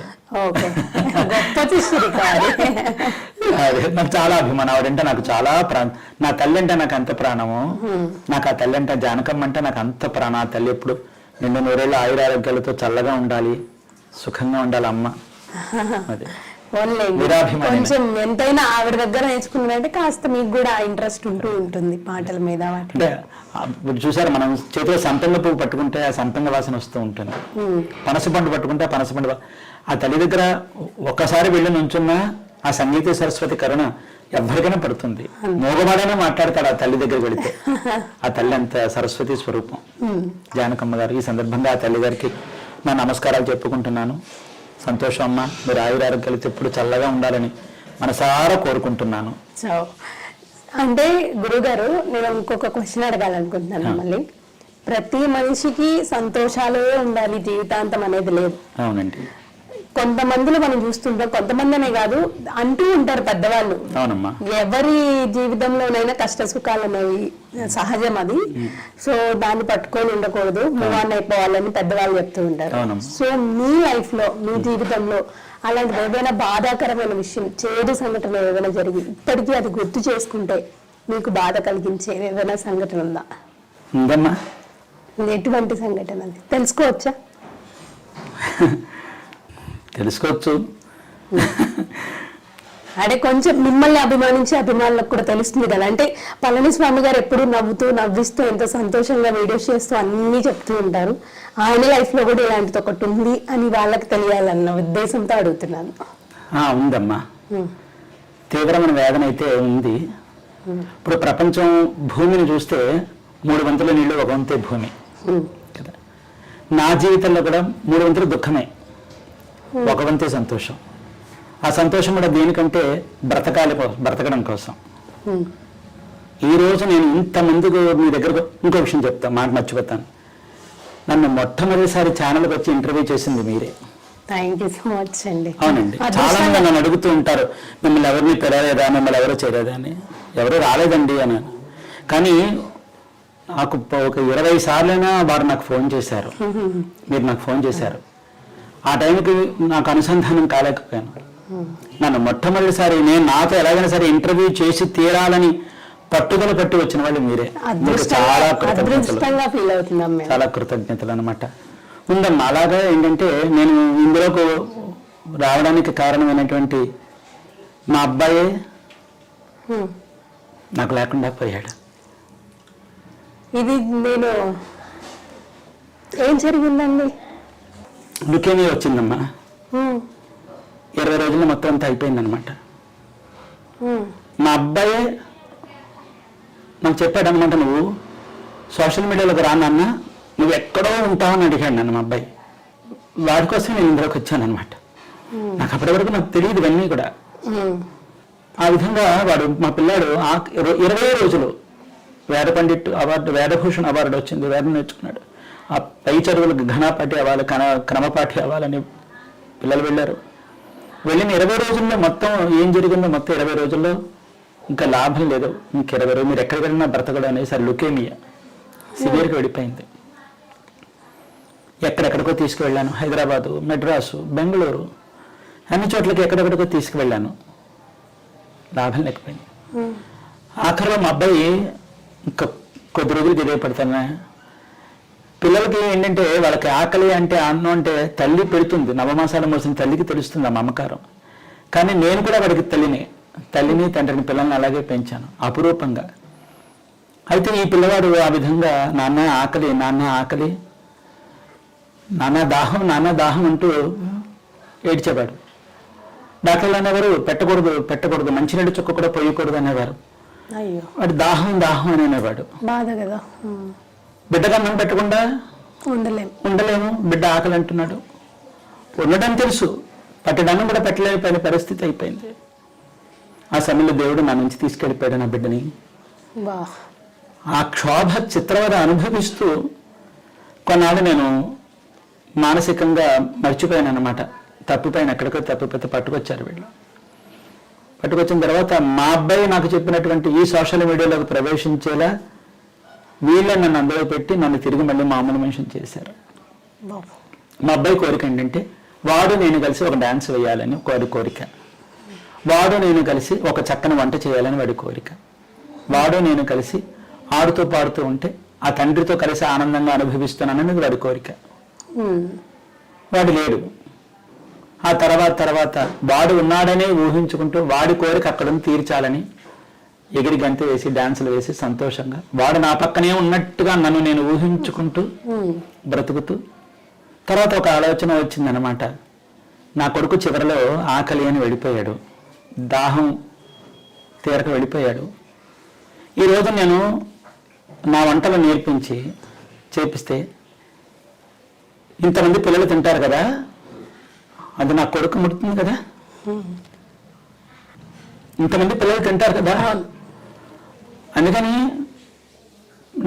నాకు చాలా అభిమానం. ఆవిడంటే నాకు చాలా నా తల్లి అంటే నాకు అంత ప్రాణము. నాకు ఆ తల్లి అంటే, జానకమ్మ అంటే నాకు అంత ప్రాణం. ఆ తల్లి ఎప్పుడు నిండు నూరేళ్ళు ఆయురారోగ్యాలతో చల్లగా ఉండాలి, సుఖంగా ఉండాలి అమ్మ. అది కొంచెం ఎంతైనా ఆవిడ దగ్గర నేర్చుకున్నారంటే కాస్త మీకు కూడా ఇంట్రెస్ట్ ఉంటూ ఉంటుంది పాటల మీద. అంటే చూసారు, మనం చేతిలో సంపెంగ పువ్వు పట్టుకుంటే ఆ సంపెంగ వాసన వస్తూ ఉంటుంది, పనసపండు పట్టుకుంటే పనసపండు. ఆ తల్లి దగ్గర ఒక్కసారి వెళ్ళి నుంచున్నా ఆ సంగీత సరస్వతి కరుణ ఎవరికైనా పడుతుంది. మోగవాడైనా మాట్లాడతాడు ఆ తల్లి దగ్గర వెళితే. ఆ తల్లి అంత సరస్వతి స్వరూపం జానకమ్మ గారు. ఈ సందర్భంగా ఆ తల్లి గారికి నా నమస్కారాలు చెప్పుకుంటున్నాను. సంతోషం అమ్మ, మీరు ఆయురారోగ్యాలతో ఎప్పుడు చల్లగా ఉండాలని మనసారా కోరుకుంటున్నాను. సో అంటే గురుగారు, నేను ఇంకొక క్వశ్చన్ అడగాలనుకుంటున్నాను మళ్ళీ. ప్రతి మనిషికి సంతోషాలే ఉండాలి, జీవితాంతం అనేది లేదు. అవునండి. కొంతమందిలో మనం చూస్తుంటాం, కొంతమందినే కాదు అంటూ ఉంటారు పెద్దవాళ్ళు. అవునమ్మా. ఎవరి జీవితంలోనైనా కష్ట సుఖాలు అనేవి సహజం, అది. సో దాన్ని పట్టుకొని ఉండకూడదు, మూవ్ ఆన్ అయిపోవాలని పెద్దవాళ్ళు చెప్తూ ఉంటారు. సో మీ లైఫ్ లో, మీ జీవితంలో అలాంటి ఏదైనా బాధాకరమైన విషయం, చేదు సంఘటన ఏదైనా జరిగి ఇప్పటికీ అది గుర్తు చేసుకుంటే మీకు బాధ కలిగించే ఏదైనా సంఘటన ఉందా? ఉందమ్మా. ఎటువంటి సంఘటన అది తెలుసుకోవచ్చా? తెలుసుకోవచ్చు. అంటే కొంచెం మిమ్మల్ని అభిమానించే అభిమానులకు కూడా తెలుస్తుంది కదా. అంటే పళనిస్వామి గారు ఎప్పుడు నవ్వుతూ నవ్విస్తూ ఎంతో సంతోషంగా వీడియోస్ చేస్తూ అన్ని చెప్తూ ఉంటారు. ఆయన లైఫ్ లో కూడా ఇలాంటిది ఒకటి ఉంది అని వాళ్ళకి తెలియాలన్న ఉద్దేశంతో అడుగుతున్నాను. ఉందమ్మా. తీవ్రమైన వేదన అయితే ఉంది. ఇప్పుడు ప్రపంచం భూమిని చూస్తే 3 వంతుల నీళ్లు, 1 వంతే భూమి కదా. నా జీవితంలో కూడా 3 వంతులు దుఃఖమే, 1 వంతే సంతోషం. ఆ సంతోషం కూడా దేనికంటే బ్రతకడం కోసం. ఈ రోజు నేను ఇంతమందికి మీ దగ్గరకు ఇంకో విషయం చెప్తాను, మాట మర్చిపోతాను. నన్ను మొట్టమొదటిసారి ఛానల్కి వచ్చి ఇంటర్వ్యూ చేసింది మీరే. థ్యాంక్ యూ సో మచ్ అండి. అవునండి. చాలా మంది నన్ను అడుగుతూ ఉంటారు, మిమ్మల్ని ఎవరిని పిలవలేదా, మిమ్మల్ని ఎవరో చేయలేదా అని. ఎవరు రాలేదండి అని. కానీ నాకు ఒక 20 సార్లైనా వారు నాకు ఫోన్ చేశారు, మీరు నాకు ఫోన్ చేశారు. ఆ టైంకి నాకు అనుసంధానం కాలేకపోయాను. నన్ను మొట్టమొదటిసారి నాతో ఎలాగైనా సరే ఇంటర్వ్యూ చేసి తీరాలని పట్టుదల పట్టి వచ్చిన వాళ్ళు మీరే. చాలా కృతజ్ఞతలు అనమాట. ఉందమ్మా. అలాగా ఏంటంటే నేను ఇందులోకి రావడానికి కారణమైనటువంటి మా అబ్బాయే నాకు లేకుండా పోయాడు. ఇది నేను ఏం జరిగిందండి? లుకేమియా వచ్చిందమ్మా. 20 రోజుల్లో మొత్తం అంతా అయిపోయిందనమాట. మా అబ్బాయే నాకు చెప్పాడనమాట, నువ్వు సోషల్ మీడియాలోకి రానన్న, నువ్వు ఎక్కడో ఉంటావని అడిగాడు నన్ను మా అబ్బాయి. వాడి కోసం నేను ఇందులోకి వచ్చానమాట. నాకు అప్పటి వరకు నాకు తెలియదు ఇవన్నీ కూడా. ఆ విధంగా వాడు మా పిల్లాడు 20 రోజులు వేద పండిట్ అవార్డు, వేదభూషణ్ అవార్డు వచ్చింది, వేదం నేర్చుకున్నాడు. ఆ పై చదువులకు ఘనపాఠి అవ్వాలి, క్రమపాఠి అవ్వాలని పిల్లలు వెళ్ళారు. వెళ్ళిన 20 రోజుల్లో మొత్తం ఏం జరిగిందో, మొత్తం 20 రోజుల్లో ఇంకా లాభం లేదు, ఇంక 20 రోజులు మీరు ఎక్కడికి వెళ్ళినా బ్రతకడం అనేసి లుకేమియా సివియర్గా వెళ్ళిపోయింది. ఎక్కడెక్కడికో తీసుకువెళ్ళాను, హైదరాబాదు, మెడ్రాసు, బెంగళూరు, అన్ని చోట్లకి ఎక్కడెక్కడికో తీసుకువెళ్ళాను, లాభం లేకపోయింది. ఆఖరిలో మా అబ్బాయి ఇంకా కొద్ది రోజులు తెలియపడతాను. పిల్లలకి ఏంటంటే వాళ్ళకి ఆకలి అంటే, అన్నం అంటే తల్లి పెడుతుంది, నవమాసాలు మోసిన తల్లికి తెలుస్తుంది ఆ మమకారం. కానీ నేను కూడా వాడికి తల్లిని తండ్రిని పిల్లల్ని అలాగే పెంచాను అపురూపంగా. అయితే ఈ పిల్లవాడు ఆ విధంగా నాన్న ఆకలి, నాన్న ఆకలి, నాన్న దాహం అంటూ ఏడ్చేవాడు. డాక్టర్లు అనేవారు పెట్టకూడదు, మంచినీళ్ళు చుక్క కూడా పోయకూడదు అనేవారు. వాడు దాహం అని అనేవాడు. బాధ కదా. బిడ్డగా అన్నం పెట్టకుండా ఉండలేము, బిడ్డ ఆకలి అంటున్నాడు. ఉండడం తెలుసు, పట్టడాన్ని కూడా పెట్టలేకపోయిన పరిస్థితి అయిపోయింది. ఆ సమయంలో దేవుడు నా నుంచి తీసుకెళ్ళిపోయాడు నా బిడ్డని. ఆ క్షోభ చిత్రవద అనుభవిస్తూ కొన్నాళ్ళు నేను మానసికంగా మర్చిపోయాను అనమాట. తప్పిపోయాను, ఎక్కడికో తప్పిపోతే పట్టుకొచ్చారు వీళ్ళు. పట్టుకొచ్చిన తర్వాత మా అబ్బాయి నాకు చెప్పినటువంటి ఈ సోషల్ మీడియాలోకి ప్రవేశించేలా వీళ్ళే నన్ను అందులో పెట్టి నన్ను తిరిగి మళ్ళీ మామూలు మనిషిని చేశారు. మా అబ్బాయి కోరిక ఏంటంటే, వాడు నేను కలిసి ఒక డాన్స్ వేయాలని వాడి కోరిక, వాడు నేను కలిసి ఒక చక్కని వంట చేయాలని వాడి కోరిక, వాడు నేను కలిసి ఆడుతూ పాడుతూ ఉంటే ఆ తండ్రితో కలిసి ఆనందంగా అనుభవిస్తున్నానని వాడి కోరిక. వాడు లేడు. ఆ తర్వాత వాడు ఉన్నాడనే ఊహించుకుంటూ వాడి కోరిక అక్కడ తీర్చాలని ఎగిరి గంతు వేసి డాన్సులు వేసి సంతోషంగా వాడు నా పక్కనే ఉన్నట్టుగా నన్ను నేను ఊహించుకుంటూ బ్రతుకుతూ, తర్వాత ఒక ఆలోచన వచ్చిందనమాట. నా కొడుకు చివరిలో ఆకలి అని వెళ్ళిపోయాడు, దాహం తీరక వెళ్ళిపోయాడు. ఈరోజు నేను నా వంటలు నేర్పించి చేపిస్తే ఇంతమంది పిల్లలు తింటారు కదా, అది నా కొడుకు ముడుతుంది కదా. ఇంతమంది పిల్లలు తింటారు కదా, అందుకని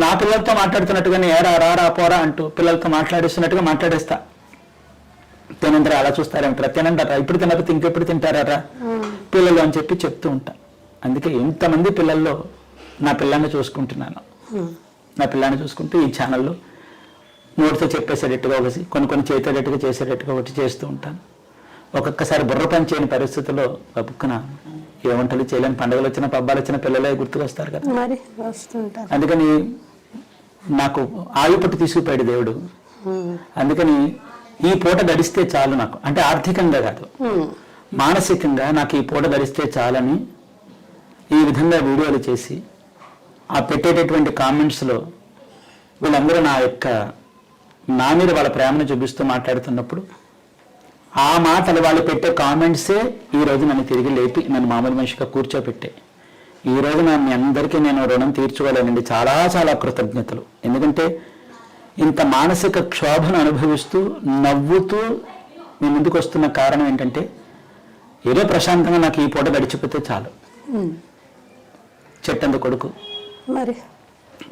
నా పిల్లలతో మాట్లాడుతున్నట్టుగానే ఏరా రారా పోరా అంటూ పిల్లలతో మాట్లాడిస్తున్నట్టుగా మాట్లాడేస్తా. తినంటారా, అలా చూస్తారంటారా, తినంటారా, ఇప్పుడు తినకపోతే ఇంకెప్పుడు తింటారా పిల్లలు అని చెప్పి చెప్తూ ఉంటా. అందుకే ఇంతమంది పిల్లల్లో నా పిల్లాన్ని చూసుకుంటున్నాను. నా పిల్లాన్ని చూసుకుంటూ ఈ ఛానల్లో నోటితో చెప్పేసేటట్టుగా ఒకటి, కొన్ని చేసేటట్టుగా చేసేటట్టుగా ఒకటి చేస్తూ ఉంటాను. ఒక్కొక్కసారి బుర్ర పని చేయని పరిస్థితుల్లో గబుక్కున ఏ వంటలు చేయలేని, పండుగలు వచ్చిన పబ్బాలు వచ్చిన పిల్లలే గుర్తుకొస్తారు కదా. అందుకని నాకు ఆయువు పట్టు తీసుకుపోయాడు దేవుడు. అందుకని ఈ పూట గడిస్తే చాలు నాకు, అంటే ఆర్థికంగా కాదు, మానసికంగా నాకు ఈ పూట గడిస్తే చాలని ఈ విధంగా వీడియోలు చేసి ఆ పెట్టేటటువంటి కామెంట్స్లో వీళ్ళందరూ నా మీద వాళ్ళ ప్రేమను చూపిస్తూ మాట్లాడుతున్నప్పుడు ఆ మాటలు వాళ్ళు పెట్టే కామెంట్సే ఈరోజు నన్ను తిరిగి లేపి నన్ను మామూలు మనిషిగా కూర్చోపెట్టే. ఈరోజు మీ అందరికీ నేను రుణం తీర్చుకోలేనండి. చాలా చాలా కృతజ్ఞతలు. ఎందుకంటే ఇంత మానసిక క్షోభను అనుభవిస్తూ నవ్వుతూ మీ ముందుకు వస్తున్న కారణం ఏంటంటే ఏదో ప్రశాంతంగా నాకు ఈ పూట గడిచిపోతే చాలు. చెట్టంత కొడుకు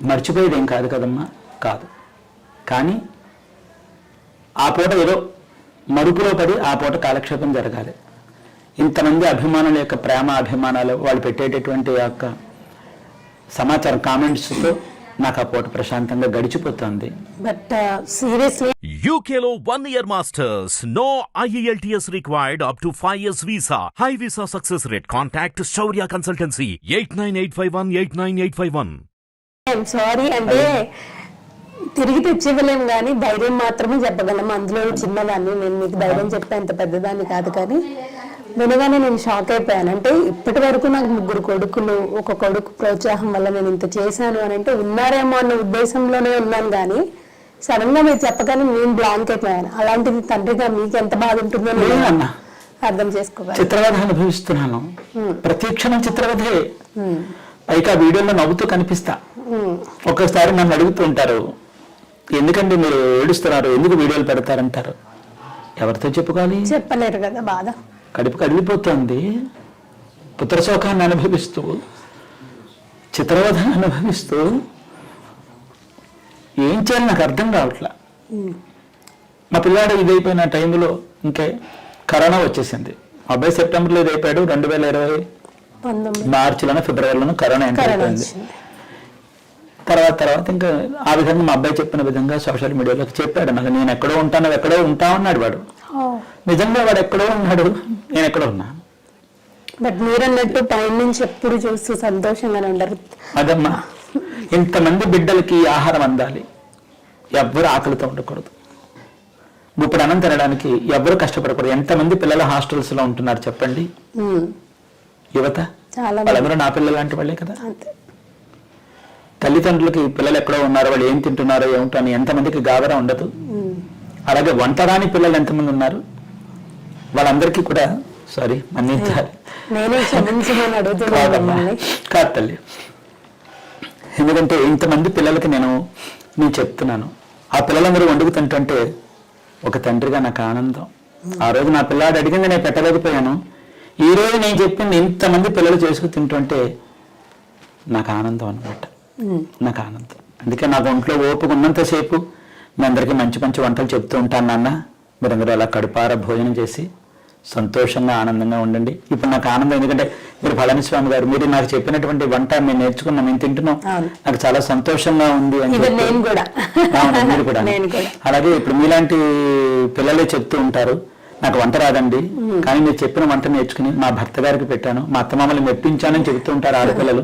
మర్చిపోయేదేం కాదు కదమ్మా, కాదు. కానీ ఆ పూట ఏదో మరుపులో పడి ఆ పూట కాలక్షేపం జరగాలి. ఇంతమంది అభిమానుల యొక్క ప్రేమ అభిమానాలు, వాళ్ళు పెట్టేటటువంటి యొక్క సమాచారం కామెంట్స్తో నాకు ఆ పూట ప్రశాంతంగా గడిచిపోతుంది. బట్ సీరియస్లీ UKలో 1 year masters. No IELTS required up to 5 years visa. High visa success rate. Contact Shaurya Consultancy 89851 I'm sorry అంటే తిరిగి తెచ్చివ్వలేము కానీ ధైర్యం మాత్రమే చెప్పగలం. అందులో చిన్నదాన్ని, నేను మీకు ధైర్యం చెప్పే అంత పెద్దదాన్ని కాదు. కానీ వినగానే నేను షాక్ అయిపోయాను. అంటే ఇప్పటి వరకు నాకు 3 కొడుకులు, ఒక కొడుకు ప్రోత్సాహం వల్ల నేను ఇంత చేశాను అని అంటే ఉన్నారేమో అన్న ఉద్దేశంలోనే ఉన్నాను. కానీ సడన్ గా మీరు చెప్పగానే నేను బ్లాంక్ అయిపోయాను. అలాంటిది తండ్రిగా మీకు ఎంత బాధ ఉంటుందో అర్థం చేసుకోవాలి. చిత్రవధ అనుభవిస్తున్నాను, ప్రతి క్షణం చిత్రవధే. పైగా వీడియోలో నవ్వుతూ కనిపిస్తా. ఒక్కొక్కసారి నన్ను అడుగుతూ ఉంటారు, ఎందుకంటే మీరు ఏడుస్తున్నారు, ఎందుకు వీడియోలు పెడతారంటారు. ఎవరితో చెప్పుకోవాలి, చెప్పలేరు కదా బాధ. కడుపు కదిలిపోతుంది. పుత్రశోకాన్ని అనుభవిస్తూ, చిత్రవధాన్ని అనుభవిస్తూ ఏం చేయాలి నాకు అర్థం కావట్లా. మా పిల్లాడు ఇదైపోయిన టైంలో ఇంకే కరోనా వచ్చేసింది. మా అబ్బాయి సెప్టెంబర్లో ఇదైపోయాడు. 2020 మార్చిలోనో ఫిబ్రవరిలోనో కరోనా ఎంటర్ అయిపోయింది. తర్వాత ఇంకా ఆ విధంగా మా అబ్బాయి చెప్పిన విధంగా సోషల్ మీడియాలోకి చెప్పాడు నాకు. నేను ఎక్కడో ఉంటాను, ఎక్కడో ఉంటా ఉన్నాడు వాడు. నిజంగా వాడు ఎక్కడో ఉన్నాడు, నేను ఎక్కడో ఉన్నా. బట్ మీరన్నట్టు పైన నుంచి ఎప్పుడు చూస్తూ సంతోషంగానే ఉండరు. అదమ్మా, ఇంతమంది బిడ్డలకి ఆహారం అందాలి, ఎవ్వరు ఆకలితో ఉండకూడదు. ఇప్పుడు అన్నం తినడానికి ఎవ్వరు కష్టపడకూడదు. ఎంతమంది పిల్లలు హాస్టల్స్ లో ఉంటున్నారు చెప్పండి. యువత వాళ్ళందరూ నా పిల్లలు లాంటి వాళ్ళే కదా. తల్లిదండ్రులకి పిల్లలు ఎక్కడో ఉన్నారు, వాళ్ళు ఏం తింటున్నారో ఏమిటో అని ఎంతమందికి గాబరా ఉండదు. అలాగే వంటరాని పిల్లలు ఎంతమంది ఉన్నారు, వాళ్ళందరికీ కూడా సారీ మన్నించాలి. కాదు తల్లి, ఎందుకంటే ఇంతమంది పిల్లలకి నేను చెప్తున్నాను. ఆ పిల్లలందరూ వండుకు తింటుంటే ఒక తండ్రిగా నాకు ఆనందం. ఆ రోజు నా పిల్లాడు అడిగింది నేను పెట్టలేకపోయాను. ఈ రోజు నేను చెప్పింది ఇంతమంది పిల్లలు చేసుకు తింటుంటే నాకు ఆనందం అన్నమాట, నాకు ఆనందం. అందుకే నాకు ఒంట్లో ఓపిక ఉన్నంతసేపు మీ అందరికీ మంచి మంచి వంటలు చెప్తూ ఉంటాను. నాన్న మీరందరూ అలా కడుపార భోజనం చేసి సంతోషంగా ఆనందంగా ఉండండి. ఇప్పుడు నాకు ఆనందం, ఎందుకంటే మీరు పళనిస్వామి గారు మీరు నాకు చెప్పినటువంటి వంట మేము నేర్చుకున్నాం, మేము తింటున్నాం, నాకు చాలా సంతోషంగా ఉంది అని మీరు కూడా. అలాగే ఇప్పుడు మీలాంటి పిల్లలే చెప్తూ ఉంటారు, నాకు వంట రాదండి కానీ మీరు చెప్పిన వంట నేర్చుకుని మా భర్త గారికి పెట్టాను, మా అత్తమామల్ని మెప్పించానని చెబుతూ ఉంటారు ఆడపిల్లలు.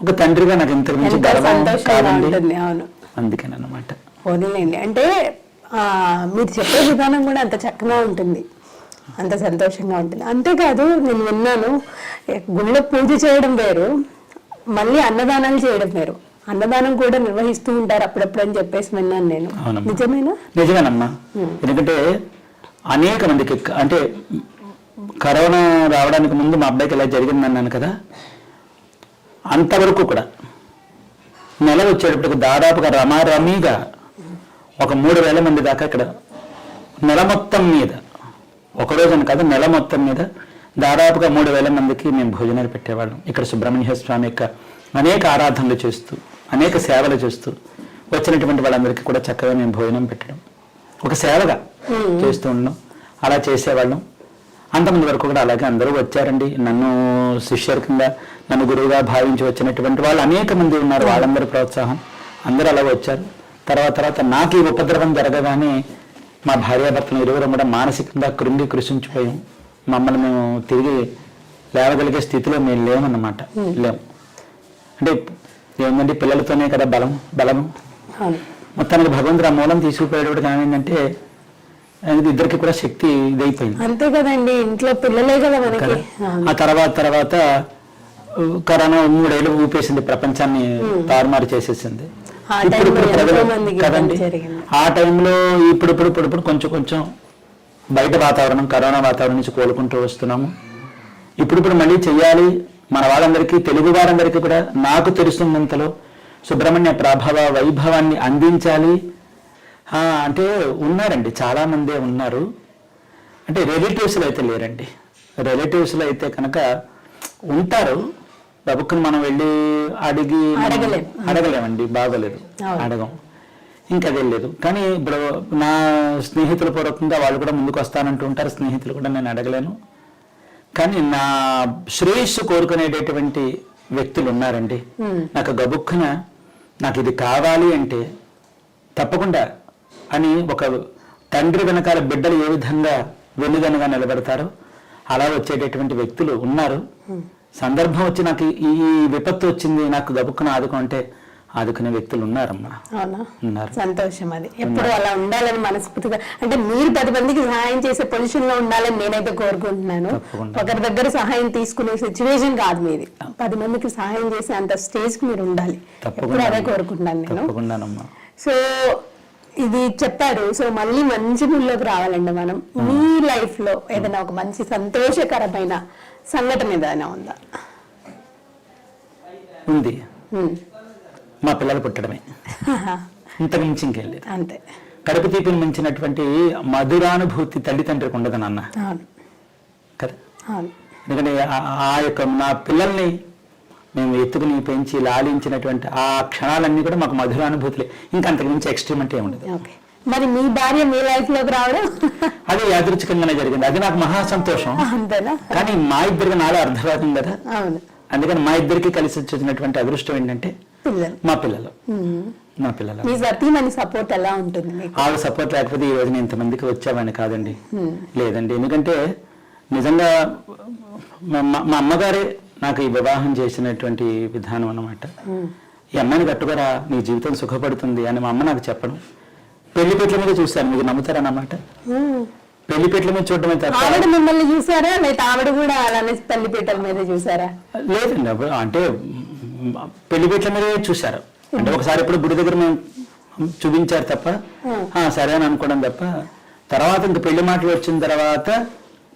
ఒక తండ్రిగా నాకు ఇంతకు మించి గర్వం కాదండి. అందుకేనమాట. పోనీలేండి, అంటే మీరు చెప్పే విధానం కూడా అంత చక్కగా ఉంటుంది, అంత సంతోషంగా ఉంటుంది. అంతేకాదు నేను విన్నాను, గుళ్ళో పూజ చేయడం వేరు, మళ్ళీ అన్నదానాలు చేయడం వేరు. అన్నదానం కూడా నిర్వహిస్తూ ఉంటారు అప్పుడప్పుడు అని చెప్పేసి విన్నాను నేను. నిజమేనా? నిజమేనమ్మా. ఎందుకంటే అనేక మందికి, అంటే కరోనా రావడానికి ముందు మా అబ్బాయికి ఇలా జరిగింది అన్నాను కదా, అంతవరకు కూడా నెల వచ్చేటప్పటికి దాదాపుగా రమారమీగా ఒక 3,000 మంది దాకా ఇక్కడ నెల మొత్తం మీద, ఒకరోజున కాదు నెల మొత్తం మీద దాదాపుగా 3,000 మందికి మేము భోజనాలు పెట్టేవాళ్ళం. ఇక్కడ సుబ్రహ్మణ్య స్వామి యొక్క అనేక ఆరాధనలు చేస్తూ, అనేక సేవలు చేస్తూ వచ్చినటువంటి వాళ్ళందరికీ కూడా చక్కగా మేము భోజనం పెట్టడం ఒక సేవగా చేస్తూ ఉన్నాం. అలా చేసేవాళ్ళం. అంతమంది వరకు కూడా అలాగే అందరూ వచ్చారండి. నన్ను శిష్యుల కింద, నన్ను గురువుగా భావించి వచ్చినటువంటి వాళ్ళు అనేక మంది ఉన్నారు. వాళ్ళందరూ ప్రోత్సాహం, అందరూ అలా వచ్చారు. తర్వాత నాకు ఈ ఉపద్రవం జరగగానే మా భార్యాభర్తలు ఇరువురం కూడా మానసికంగా కృషించిపోయాం. మమ్మల్ని మేము తిరిగి లేవగలిగే స్థితిలో మేము లేమన్నమాట. లేము అంటే ఏమంటే పిల్లలతోనే కదా బలము. మొత్తానికి భగవంతుడు ఆ మూలం తీసుకుపోయేటప్పుడు కానీ ఏంటంటే ఇద్దరికి కూడా శక్తి ఇదైపోయింది. అంతే కదండి, ఇంట్లో పిల్లలే కదా మనకి. ఆ తర్వాత కరోనా 3 ఏళ్ళు ఊపేసింది, ప్రపంచాన్ని తారుమారు చేసేసింది. కదండి ఆ టైంలో ఇప్పుడు కొంచెం బయట వాతావరణం, కరోనా వాతావరణం నుంచి కోలుకుంటూ వస్తున్నాము. ఇప్పుడు మళ్ళీ చెయ్యాలి. మన వాళ్ళందరికీ, తెలుగు వారందరికీ కూడా నాకు తెలుస్తున్నంతలో సుబ్రహ్మణ్య ప్రభావ వైభవాన్ని అందించాలి. అంటే ఉన్నారండి, చాలా మందే ఉన్నారు. అంటే రిలేటివ్స్లో అయితే లేరండి. రిలేటివ్స్లో అయితే కనుక ఉంటారు. బాబుక్కుని మనం వెళ్ళి అడగలేమండి, బాగోలేదు, అడగం, ఇంకా అదే లేదు. కానీ ఇప్పుడు నా స్నేహితుల పూర్వకంగా వాళ్ళు కూడా ముందుకు వస్తానంటూ ఉంటారు. స్నేహితులు కూడా నేను అడగలేను. కానీ నా శ్రేయస్సు కోరుకునేటటువంటి వ్యక్తులు ఉన్నారండి. నాకు గబుక్కున నాకు ఇది కావాలి అంటే తప్పకుండా అని ఒక తండ్రి వెనకాల బిడ్డలు ఏ విధంగా వెన్నుదన్నుగా నిలబెడతారో అలా వచ్చేటటువంటి వ్యక్తులు ఉన్నారు. సందర్భం వచ్చి నాకు ఈ విపత్తు వచ్చింది, నాకు గబుక్కున ఆదుకుంటే ఆదుకునే వ్యక్తులు ఉన్నారమ్మా. ఉన్నారు. సంతోషం. అది ఎప్పుడు అలా ఉండాలని మనస్ఫూర్తిగా, అంటే మీరు 10 మందికి సహాయం చేసే పొజిషన్ లో ఉండాలని నేనైతే కోరుకుంటున్నాను. ఒకరి దగ్గర సహాయం తీసుకునే సిచ్యువేషన్ కాదు మీది. 10 మందికి సహాయం చేసే అంత స్టేజ్ కి మీరు ఉండాలి. ఎప్పుడు అదే కోరుకుంటున్నాను నేను. సో ఇది చెప్పారు. సో మళ్ళీ మంచి మూల్లోకి రావాలండి మనం. మీ లైఫ్ లో ఏదైనా ఒక మంచి సంతోషకరమైన సంఘటన ఏదైనా ఉందా? ఉంది. మా పిల్లలు పుట్టడమే, ఇంతకు మించి ఇంకేం లేదు. అంతే. కడుపు తీపిని మించినటువంటి మధురానుభూతి తల్లిదండ్రికి ఉండదు నాన్న కదా. ఎందుకంటే ఆ యొక్క నా పిల్లల్ని మేము ఎత్తుకుని పెంచి లాలించినటువంటి ఆ క్షణాలన్నీ కూడా మాకు మధురానుభూతులే. ఇంకా అంతకు మించి ఎక్స్ట్రీమ్ అంటే ఉండదు. మరి మీ భార్య మీ లైఫ్ లోకి రావడం అది యాదృచ్ఛికంగానే జరిగింది. అది నాకు మహా సంతోషం. కానీ మా ఇద్దరికి నాలో అర్థవాదం కదా. అందుకని మా ఇద్దరికి కలిసి వచ్చినటువంటి అదృష్టం ఏంటంటే మా పిల్లలు. మీ సతీమణి సపోర్ట్ ఎలా ఉంటుంది? ఆవిడ సపోర్ట్ లేకపోతే ఈ రోజు నేను ఇంతమందికి వచ్చామని కాదండి. లేదండి. ఎందుకంటే నిజంగా మా అమ్మగారే నాకు ఈ వివాహం చేసినటువంటి విధానం అన్నమాట. ఈ అమ్మాయిని కట్టుకోరా, నీ జీవితం సుఖపడుతుంది అని మా అమ్మ నాకు చెప్పడం. పెళ్లిపేట్ల మీద చూశాను, మీకు నమ్ముతారన్నమాట. పెళ్లిపేట్ల మీద చూడటమే తప్ప. ఆవిడ మిమ్మల్ని చూసారా లేదా ఆవిడ కూడా అలానే పెళ్లిపేటల మీద చూసారా? లేదండి. అంటే పెళ్లిపేట్ల మీదే చూశారు. అంటే ఒకసారి ఇప్పుడు గుడి దగ్గర మేము చూపించారు తప్ప, సరే అని అనుకోవడం తప్ప. తర్వాత ఇంక పెళ్లి మాటలు వచ్చిన తర్వాత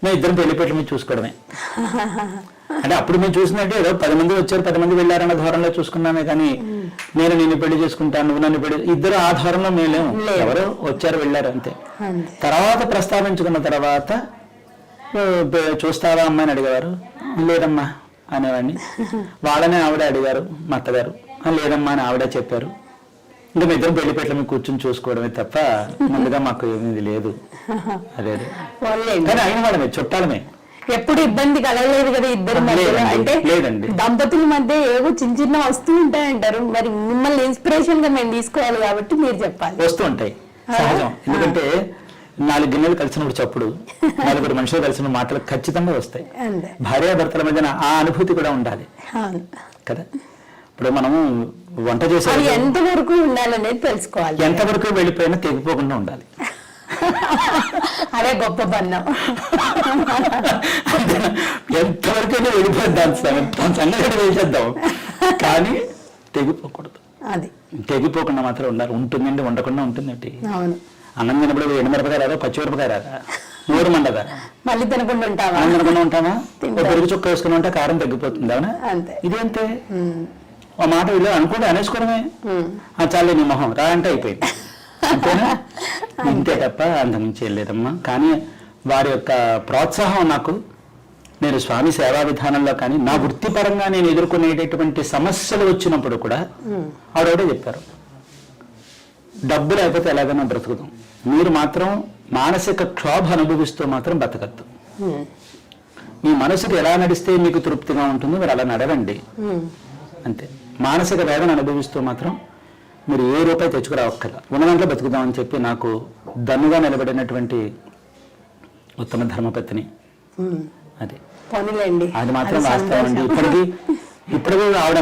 మేము ఇద్దరం పెళ్లిపేట్ల మీద చూసుకోవడమే. అంటే అప్పుడు మేము చూసినట్టే ఏదో 10 మంది వచ్చారు, 10 మంది వెళ్ళారన్న ధోరణిలో చూసుకున్నామే. కానీ నేను నిన్ను పెళ్లి చేసుకుంటాను, నువ్వు నన్ను పెళ్లి, ఇద్దరు ఆ ధోరణిలో మేము లేము. ఎవరో వచ్చారు వెళ్ళారు అంతే. తర్వాత ప్రస్తావించుకున్న తర్వాత చూస్తావా అమ్మాయిని అడిగేవారు. లేదమ్మా అనేవాడిని. వాళ్ళనే ఆవిడ అడిగారు, మా అత్తగారు. లేదమ్మా అని ఆవిడ చెప్పారు. ఇంకా మీ ఇద్దరు పెళ్లిపేట్ల మీద కూర్చొని చూసుకోవడమే తప్ప ముందుగా మాకు ఏమీ లేదు. అదే కానీ అయిన వాళ్ళమే, చుట్టాలమే. ఎప్పుడు ఇబ్బంది కలగలేదు కదా ఇద్దరు మధ్యలో? అంటే దంపతుల మధ్య ఏవో చిన్న వస్తూ ఉంటాయంటారు. మరి మిమ్మల్ని ఇన్స్పిరేషన్ గా మేము తీసుకోవాలి కాబట్టి మీరు చెప్పాలి. వస్తూ ఉంటాయి, సహజం. ఎందుకంటే 4 గిన్నెలు కలిసినప్పుడు చప్పుడు, 4 మనుషులు కలిసిన మాటలు ఖచ్చితంగా వస్తాయి. భార్యాభర్తల మధ్యన ఆ అనుభూతి కూడా ఉండాలి కదా. ఇప్పుడు మనము వంట చేసే ఎంతవరకు ఉండాలనేది తెలుసుకోవాలి. ఎంతవరకు వెళ్ళిపోయినా తెగిపోకుండా ఉండాలి. అదే గొప్ప బంధం. ఎంతవరకైనా వెళ్ళిపోద్దాం, సంగతి వేసేద్దాం, కానీ తెగిపోకూడదు. అది తెగిపోకుండా మాత్రం ఉండాలి. ఉంటుందండి, ఉండకుండా ఉంటుందండి. అన్నం తినప్పుడు ఎండుమిరపకాయ రాదా, పచ్చిమిరపకాయ రాదా? నోరు మండదా? మళ్ళీ తినకుండా ఉంటావా? తినకుండా ఉంటామా? పెరుగు చుక్క వేసుకుని ఉంటే కారం తగ్గిపోతుంది అవునా? అంతే. ఇదేంటే ఆ మాట వీళ్ళు అనుకుంటే అనేసుకోవడమే. చాలే నీ మొహం రా అంటే అయిపోయింది అంతేనా? ఇంతే తప్ప అంతకుమించి వెళ్ళలేదమ్మా. కానీ వారి యొక్క ప్రోత్సాహం నాకు, నేను స్వామి సేవా విధానంలో కానీ నా వృత్తిపరంగా నేను ఎదుర్కొనేటటువంటి సమస్యలు వచ్చినప్పుడు కూడా ఆవిడే చెప్పారు, డబ్బు లేకపోతే ఎలాగైనా బ్రతుకుతాం, మీరు మాత్రం మానసిక క్షోభ అనుభవిస్తూ మాత్రం బతకద్దు. మీ మనసుకు ఎలా నడిస్తే మీకు తృప్తిగా ఉంటుందో మీరు అలా నడవండి అంతే. మానసిక వేదన అనుభవిస్తూ మాత్రం మీరు ఏ రూపాయి తెచ్చుకురావక్కర్ల, ఉన్న దాంట్లో బతుకుదామని చెప్పి నాకు దన్నుగా నిలబడినటువంటి ఉత్తమ ధర్మపత్ని అది. అది మాత్రం వాస్తవం అండి. ఇప్పటికీ ఆవిడ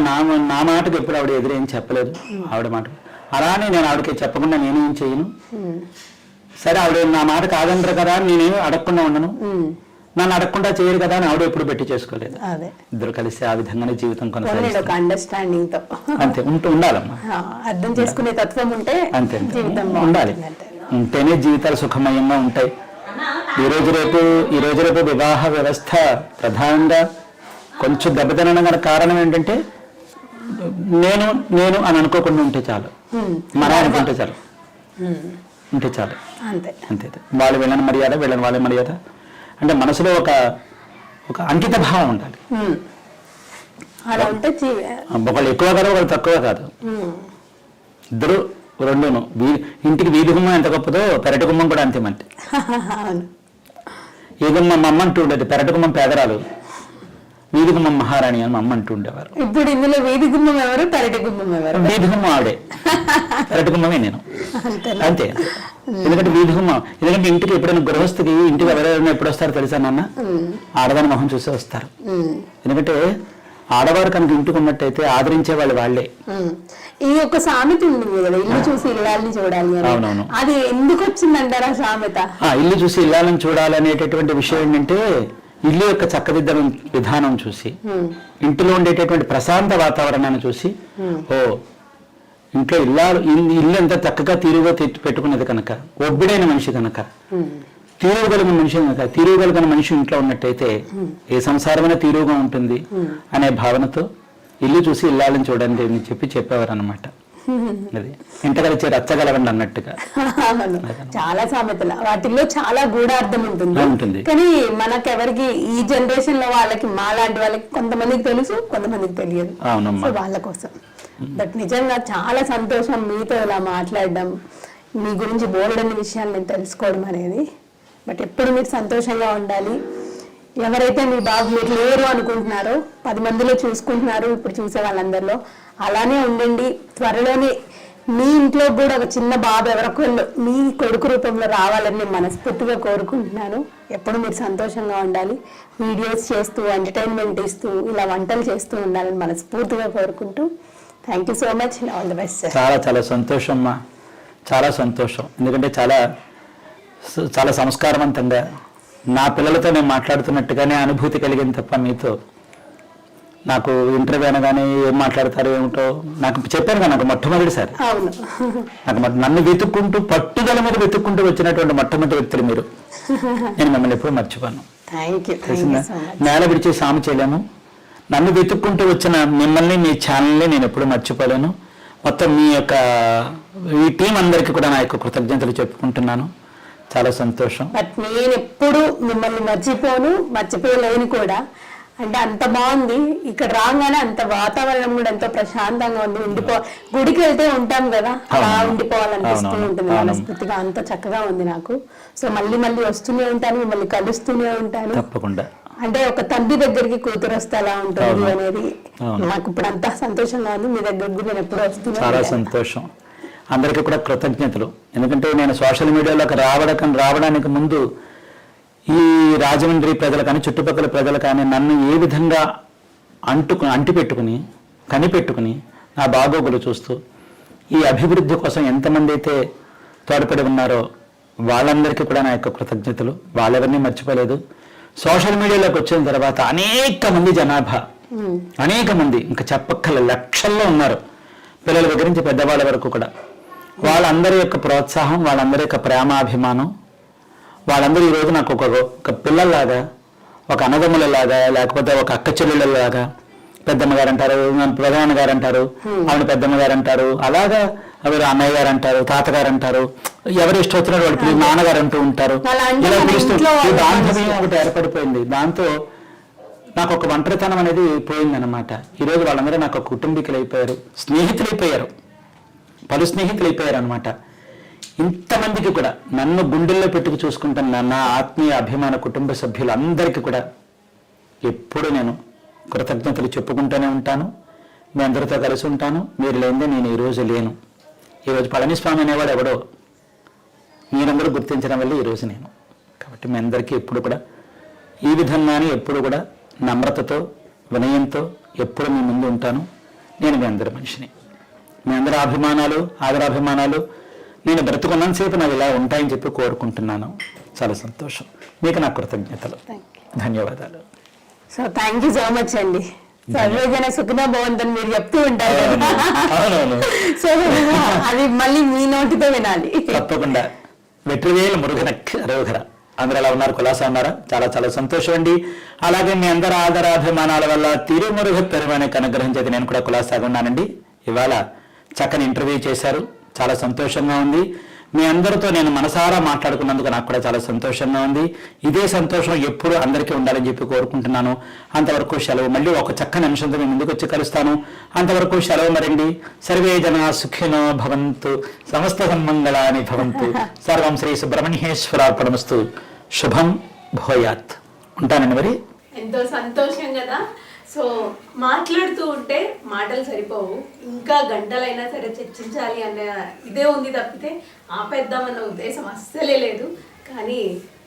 నా మాటకు ఎప్పుడు ఆవిడ ఎదురేం చెప్పలేదు. ఆవిడ మాట అలానే నేను ఆవిడకి చెప్పకుండా నేనేం చేయను. సరే ఆవిడ నా మాట కాదంటారు కదా అని నేనేమి అడగకుండా ఉండను, నన్ను అడగకుండా చేయరు కదా అని ఆవిడ ఎప్పుడు పెట్టి చేసుకోలేదు. ఇద్దరు కలిసి ఆ విధంగానే జీవితం కొనసాగిస్తారు. అండర్స్టాండింగ్ తో అంతే ఉండాలమ్మా. అర్థం చేసుకునే తత్వం ఉంటే అంతే ఉండాలి. ఉంటేనే జీవితాలు సుఖమయంగా ఉంటాయి. ఈ రోజు రేపు వివాహ వ్యవస్థ ప్రధానంగా కొంచెం దెబ్బతినడం గల కారణం ఏంటంటే నేను అని అనుకోకుండా ఉంటే చాలు, మన అనుకుంటే చాలు, ఉంటే చాలు అంతే. వాళ్ళు వీళ్ళని మర్యాద, వీళ్ళని వాళ్ళ మర్యాద అంటే మనసులో ఒక అంకిత భావం ఉండాలి. ఒకళ్ళు ఎక్కువ కాదు, ఒకళ్ళు తక్కువ కాదు, ఇద్దరు రెండును. ఇంటికి వీధి గుమ్మం ఎంత గొప్పదో పెరటి గుమ్మం కూడా అంతే. మంటే ఈ గుమ్మం అమ్మ అంటూ ఉండేది, పెరటి గుమ్మం పేదరాలు, వీధి గుమ్మం మహారాణి అని అమ్మ అంటూ ఉండేవారు. ఇప్పుడు ఇందులో వీధి గుమ్మం ఎవరు, పెరటి గుమ్మం ఎవరు? వీధి గుమ్మం ఆవిడే, పెరటి గుమ్మమే నేను అంతే. ఎందుకంటే వీధి గుమ్మం, ఎందుకంటే ఇంటికి ఎప్పుడైనా గృహస్థికి ఇంటికి ఎవరైనా ఎప్పుడు వస్తారో తెలుసా నాన్న? ఆడదాని మొహం చూసే వస్తారు. ఎందుకంటే ఆడవారు కనుక ఇంటికి ఉన్నట్టయితే ఆదరించే వాళ్ళే. ఈ ఒక సామెత ఉంది కదా, ఇల్లు చూసి ఇల్లాలని చూడాలి. అవునవును. అది ఎందుకు వచ్చిందంటారా సామెత? ఇల్లు చూసి ఇల్లాలని చూడాలనేటటువంటి విషయం ఏంటంటే ఇల్లు యొక్క చక్కదిద్దడం విధానం చూసి, ఇంటిలో ఉండేటటువంటి ప్రశాంత వాతావరణాన్ని చూసి, ఇంట్లో ఇల్లు ఎంత చక్కగా తీరుగా పెట్టుకున్నది కనుక, ఒబ్బిడైన మనిషి కనుక, తీరుగలిగిన మనిషి కనుక, తీరుగలిగిన మనిషి ఇంట్లో ఉన్నట్టయితే ఏ సంసారమైన తీరుగా ఉంటుంది అనే భావనతో ఇల్లు చూసి ఇల్లాలని చూడండి అని చెప్పేవారు అనమాట. అది ఇంట కలిసి రచ్చగలవండి అన్నట్టుగా. చాలా సామెతలు, వాటిల్లో చాలా గూఢార్థం ఉంటుంది. కానీ మనకెవరికి ఈ జనరేషన్ లో వాళ్ళకి, మా లాంటి వాళ్ళకి కొంతమందికి తెలుసు, కొంతమందికి తెలియదు. వాళ్ళ కోసం బట్ నిజంగా చాలా సంతోషం మీతో ఇలా మాట్లాడడం, మీ గురించి బోలెడన్ని విషయాలు నేను తెలుసుకోవడం అనేది. బట్ ఎప్పుడు మీరు సంతోషంగా ఉండాలి. ఎవరైతే మీ బాబు మీరు లేరు అనుకుంటున్నారో 10 మందిలో చూసుకుంటున్నారు ఇప్పుడు చూసే వాళ్ళందరిలో, అలానే ఉండండి. త్వరలోనే మీ ఇంట్లో కూడా ఒక చిన్న బాబు ఎవరికొల్లో మీ కొడుకు రూపంలో రావాలని నేను మనస్ఫూర్తిగా కోరుకుంటున్నాను. ఎప్పుడు మీరు సంతోషంగా ఉండాలి, వీడియోస్ చేస్తూ ఎంటర్టైన్మెంట్ ఇస్తూ ఇలా వంటలు చేస్తూ ఉండాలని మనస్ఫూర్తిగా కోరుకుంటూ thank you so much. All the best. చాలా సంతోషం అమ్మా, చాలా సంతోషం. ఎందుకంటే చాలా సంస్కారవంతంగా నా పిల్లలతో నేను మాట్లాడుతున్నట్టుగానే అనుభూతి కలిగింది తప్ప మీతో నాకు ఇంటర్వ్యూ అనగానే ఏం మాట్లాడతారు ఏమిటో నాకు చెప్పాను కదా. నాకు మొట్టమొదటిసారి నన్ను వెతుక్కుంటూ, పట్టుదల మీద వెతుక్కుంటూ వచ్చినటువంటి మొట్టమొదటి వ్యక్తులు మీరు. నేను మిమ్మల్ని ఎప్పుడు మర్చిపోను. నేల విడిచి సాము చేయలేము. నన్ను వెతుక్కుంటూ వచ్చిన మిమ్మల్ని, మీ ఛానల్ని నేను ఎప్పుడు మర్చిపోలేను. మొత్తం మీ యొక్క ఈ టీం అందరికీ కూడా నా యొక్క కృతజ్ఞతలు చెప్పుకుంటున్నాను. చాలా సంతోషం. బట్ నేను ఎప్పుడు మిమ్మల్ని మర్చిపోలేను కూడా. అంటే అంత బాగుంది ఇక్కడ రాగానే, అంత వాతావరణం కూడా ఎంతో ప్రశాంతంగా ఉంది. గుడికి వెళ్తే ఉంటాం కదా, అలా ఉండిపోవాలనిపిస్తూ ఉంటుంది మనస్ఫూర్తిగా. అంత చక్కగా ఉంది నాకు. సో మళ్ళీ వస్తూనే ఉంటాను, మిమ్మల్ని కలుస్తూనే ఉంటాను తప్పకుండా. అంటే ఒక తండ్రి దగ్గరికి కూతురు వస్తే ఎలా ఉంటుంది అనేది నాకు ఇప్పుడు అంతా సంతోషంగా ఉంది. మీ దగ్గరికి నేను ఎప్పుడు వస్తున్నాను. చాలా సంతోషం. అందరికీ కూడా కృతజ్ఞతలు. ఎందుకంటే నేను సోషల్ మీడియాలోకి రావడానికి ముందు ఈ రాజమండ్రి ప్రజలు కానీ, చుట్టుపక్కల ప్రజలు కానీ నన్ను ఏ విధంగా అంటిపెట్టుకుని కనిపెట్టుకుని నా బాగోగులు చూస్తూ ఈ అభివృద్ధి కోసం ఎంతమంది అయితే తోడ్పడి ఉన్నారో వాళ్ళందరికీ కూడా నా యొక్క కృతజ్ఞతలు. వాళ్ళెవరినీ మర్చిపోలేదు. సోషల్ మీడియాలోకి వచ్చిన తర్వాత అనేక మంది జనాభా, అనేక మంది, ఇంకా చెప్పక్కల లక్షల్లో ఉన్నారు, పిల్లల దగ్గర నుంచి పెద్దవాళ్ళ వరకు కూడా. వాళ్ళందరి యొక్క ప్రోత్సాహం, వాళ్ళందరి యొక్క ప్రేమాభిమానం, వాళ్ళందరూ ఈరోజు నాకు ఒక పిల్లల్లాగా, ఒక అన్నదమ్ములలాగా, లేకపోతే ఒక అక్క చెల్లెళ్ళలాగా, పెద్దమ్మ గారు అంటారు, ప్రధాన గారు అంటారు, ఆవిడ పెద్దమ్మ గారు అంటారు, అలాగా ఎవరు అన్నయ్య గారు అంటారు, తాతగారు అంటారు, ఎవరు ఇష్టం వచ్చినట్టు వాళ్ళు పిల్లలు నాన్నగారు అంటూ ఉంటారు. ఇలా పిలుస్తూ ఈ బాంధవ్యం ఒకటి ఏర్పడిపోయింది. దాంతో నాకు ఒక ఒంటరితనం అనేది పోయిందనమాట. ఈరోజు వాళ్ళందరూ నాకు కుటుంబీకులు అయిపోయారు, స్నేహితులైపోయారు, పలు స్నేహితులు అయిపోయారు అనమాట. ఇంతమందికి కూడా నన్ను గుండెల్లో పెట్టుకు చూసుకుంటున్న నా ఆత్మీయ అభిమాన కుటుంబ సభ్యులందరికీ కూడా ఎప్పుడు నేను కృతజ్ఞతలు చెప్పుకుంటూనే ఉంటాను. మీ అందరితో కలిసి ఉంటాను. మీరు లేనిదే నేను ఈరోజు లేను. ఈరోజు పళనిస్వామి అనేవాడు ఎవడో మీరందరూ గుర్తించడం వల్ల ఈరోజు నేను. కాబట్టి మీ అందరికీ ఎప్పుడు కూడా ఈ విధంగానే ఎప్పుడు కూడా నమ్రతతో, వినయంతో ఎప్పుడు మీ ముందు ఉంటాను. నేను మీ అందరి మనిషిని. మీ అందరి అభిమానాలు, ఆదరాభిమానాలు నేను బ్రతుకున్నంతసేపు నాకు ఇలా ఉంటాయని చెప్పి కోరుకుంటున్నాను. చాలా సంతోషం. మీకు నా కృతజ్ఞతలు, ధన్యవాదాలు. So thank you so much అండి. సర్వేజన సుఖినో భవంతని మీరు చెప్తూ ఉంటారు కదా, సో అది మళ్ళీ మీ నోటితో వినాలి. తప్పకుండా. వెట్రివేలు మురుగనక్ రోగర. అందరూ ఎలా ఉన్నారు? కులాసా ఉన్నారా? చాలా చాలా సంతోషం అండి. అలాగే మీ అందరి ఆదరాభిమానాల వల్ల తిరుమురుగ పెరుమనే అనుగ్రహం చేతి నేను కూడా కులాసాగా ఉన్నానండి. ఇవాళ చక్కని ఇంటర్వ్యూ చేశారు, చాలా సంతోషంగా ఉంది. మీ అందరితో నేను మనసారా మాట్లాడుకున్నందుకు నాకు కూడా చాలా సంతోషంగా ఉంది. ఇదే సంతోషం ఎప్పుడు అందరికీ ఉండాలని చెప్పి కోరుకుంటున్నాను. అంతవరకు సెలవు. మళ్ళీ ఒక చక్కని అంశంతో మేము ముందుకు వచ్చి కలుస్తాను. అంతవరకు సెలవు మరండి. సర్వే జనా సుఖినో భవంతు, సమస్త సన్మంగళాని భవంతు, సర్వం శ్రీ సుబ్రహ్మణ్యేశ్వరార్పణమస్తు. శుభం భూయాత్. ఉంటానండి మరి. ఎంతో సంతోషం కదా. సో మాట్లాడుతూ ఉంటే మాటలు సరిపోవు, ఇంకా గంటలైనా సరే చర్చించాలి అన్న ఇదే ఉంది తప్పితే ఆపేద్దామన్న ఉద్దేశం అస్సలే లేదు. కానీ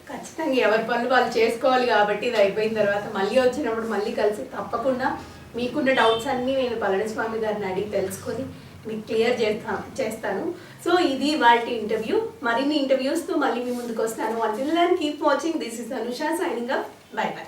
ఖచ్చితంగా ఎవరి పనులు వాళ్ళు చేసుకోవాలి కాబట్టి ఇది అయిపోయిన తర్వాత మళ్ళీ వచ్చినప్పుడు మళ్ళీ కలిసి తప్పకుండా మీకున్న డౌట్స్ అన్నీ నేను పళనిస్వామి గారిని అడిగి తెలుసుకొని మీకు క్లియర్ చేస్తాను. సో ఇది వాళ్ళ ఇంటర్వ్యూ. మరిన్ని ఇంటర్వ్యూస్తో మళ్ళీ మీ ముందుకు వస్తాను. Until then keep watching. This is Anusha signing up. Bye by.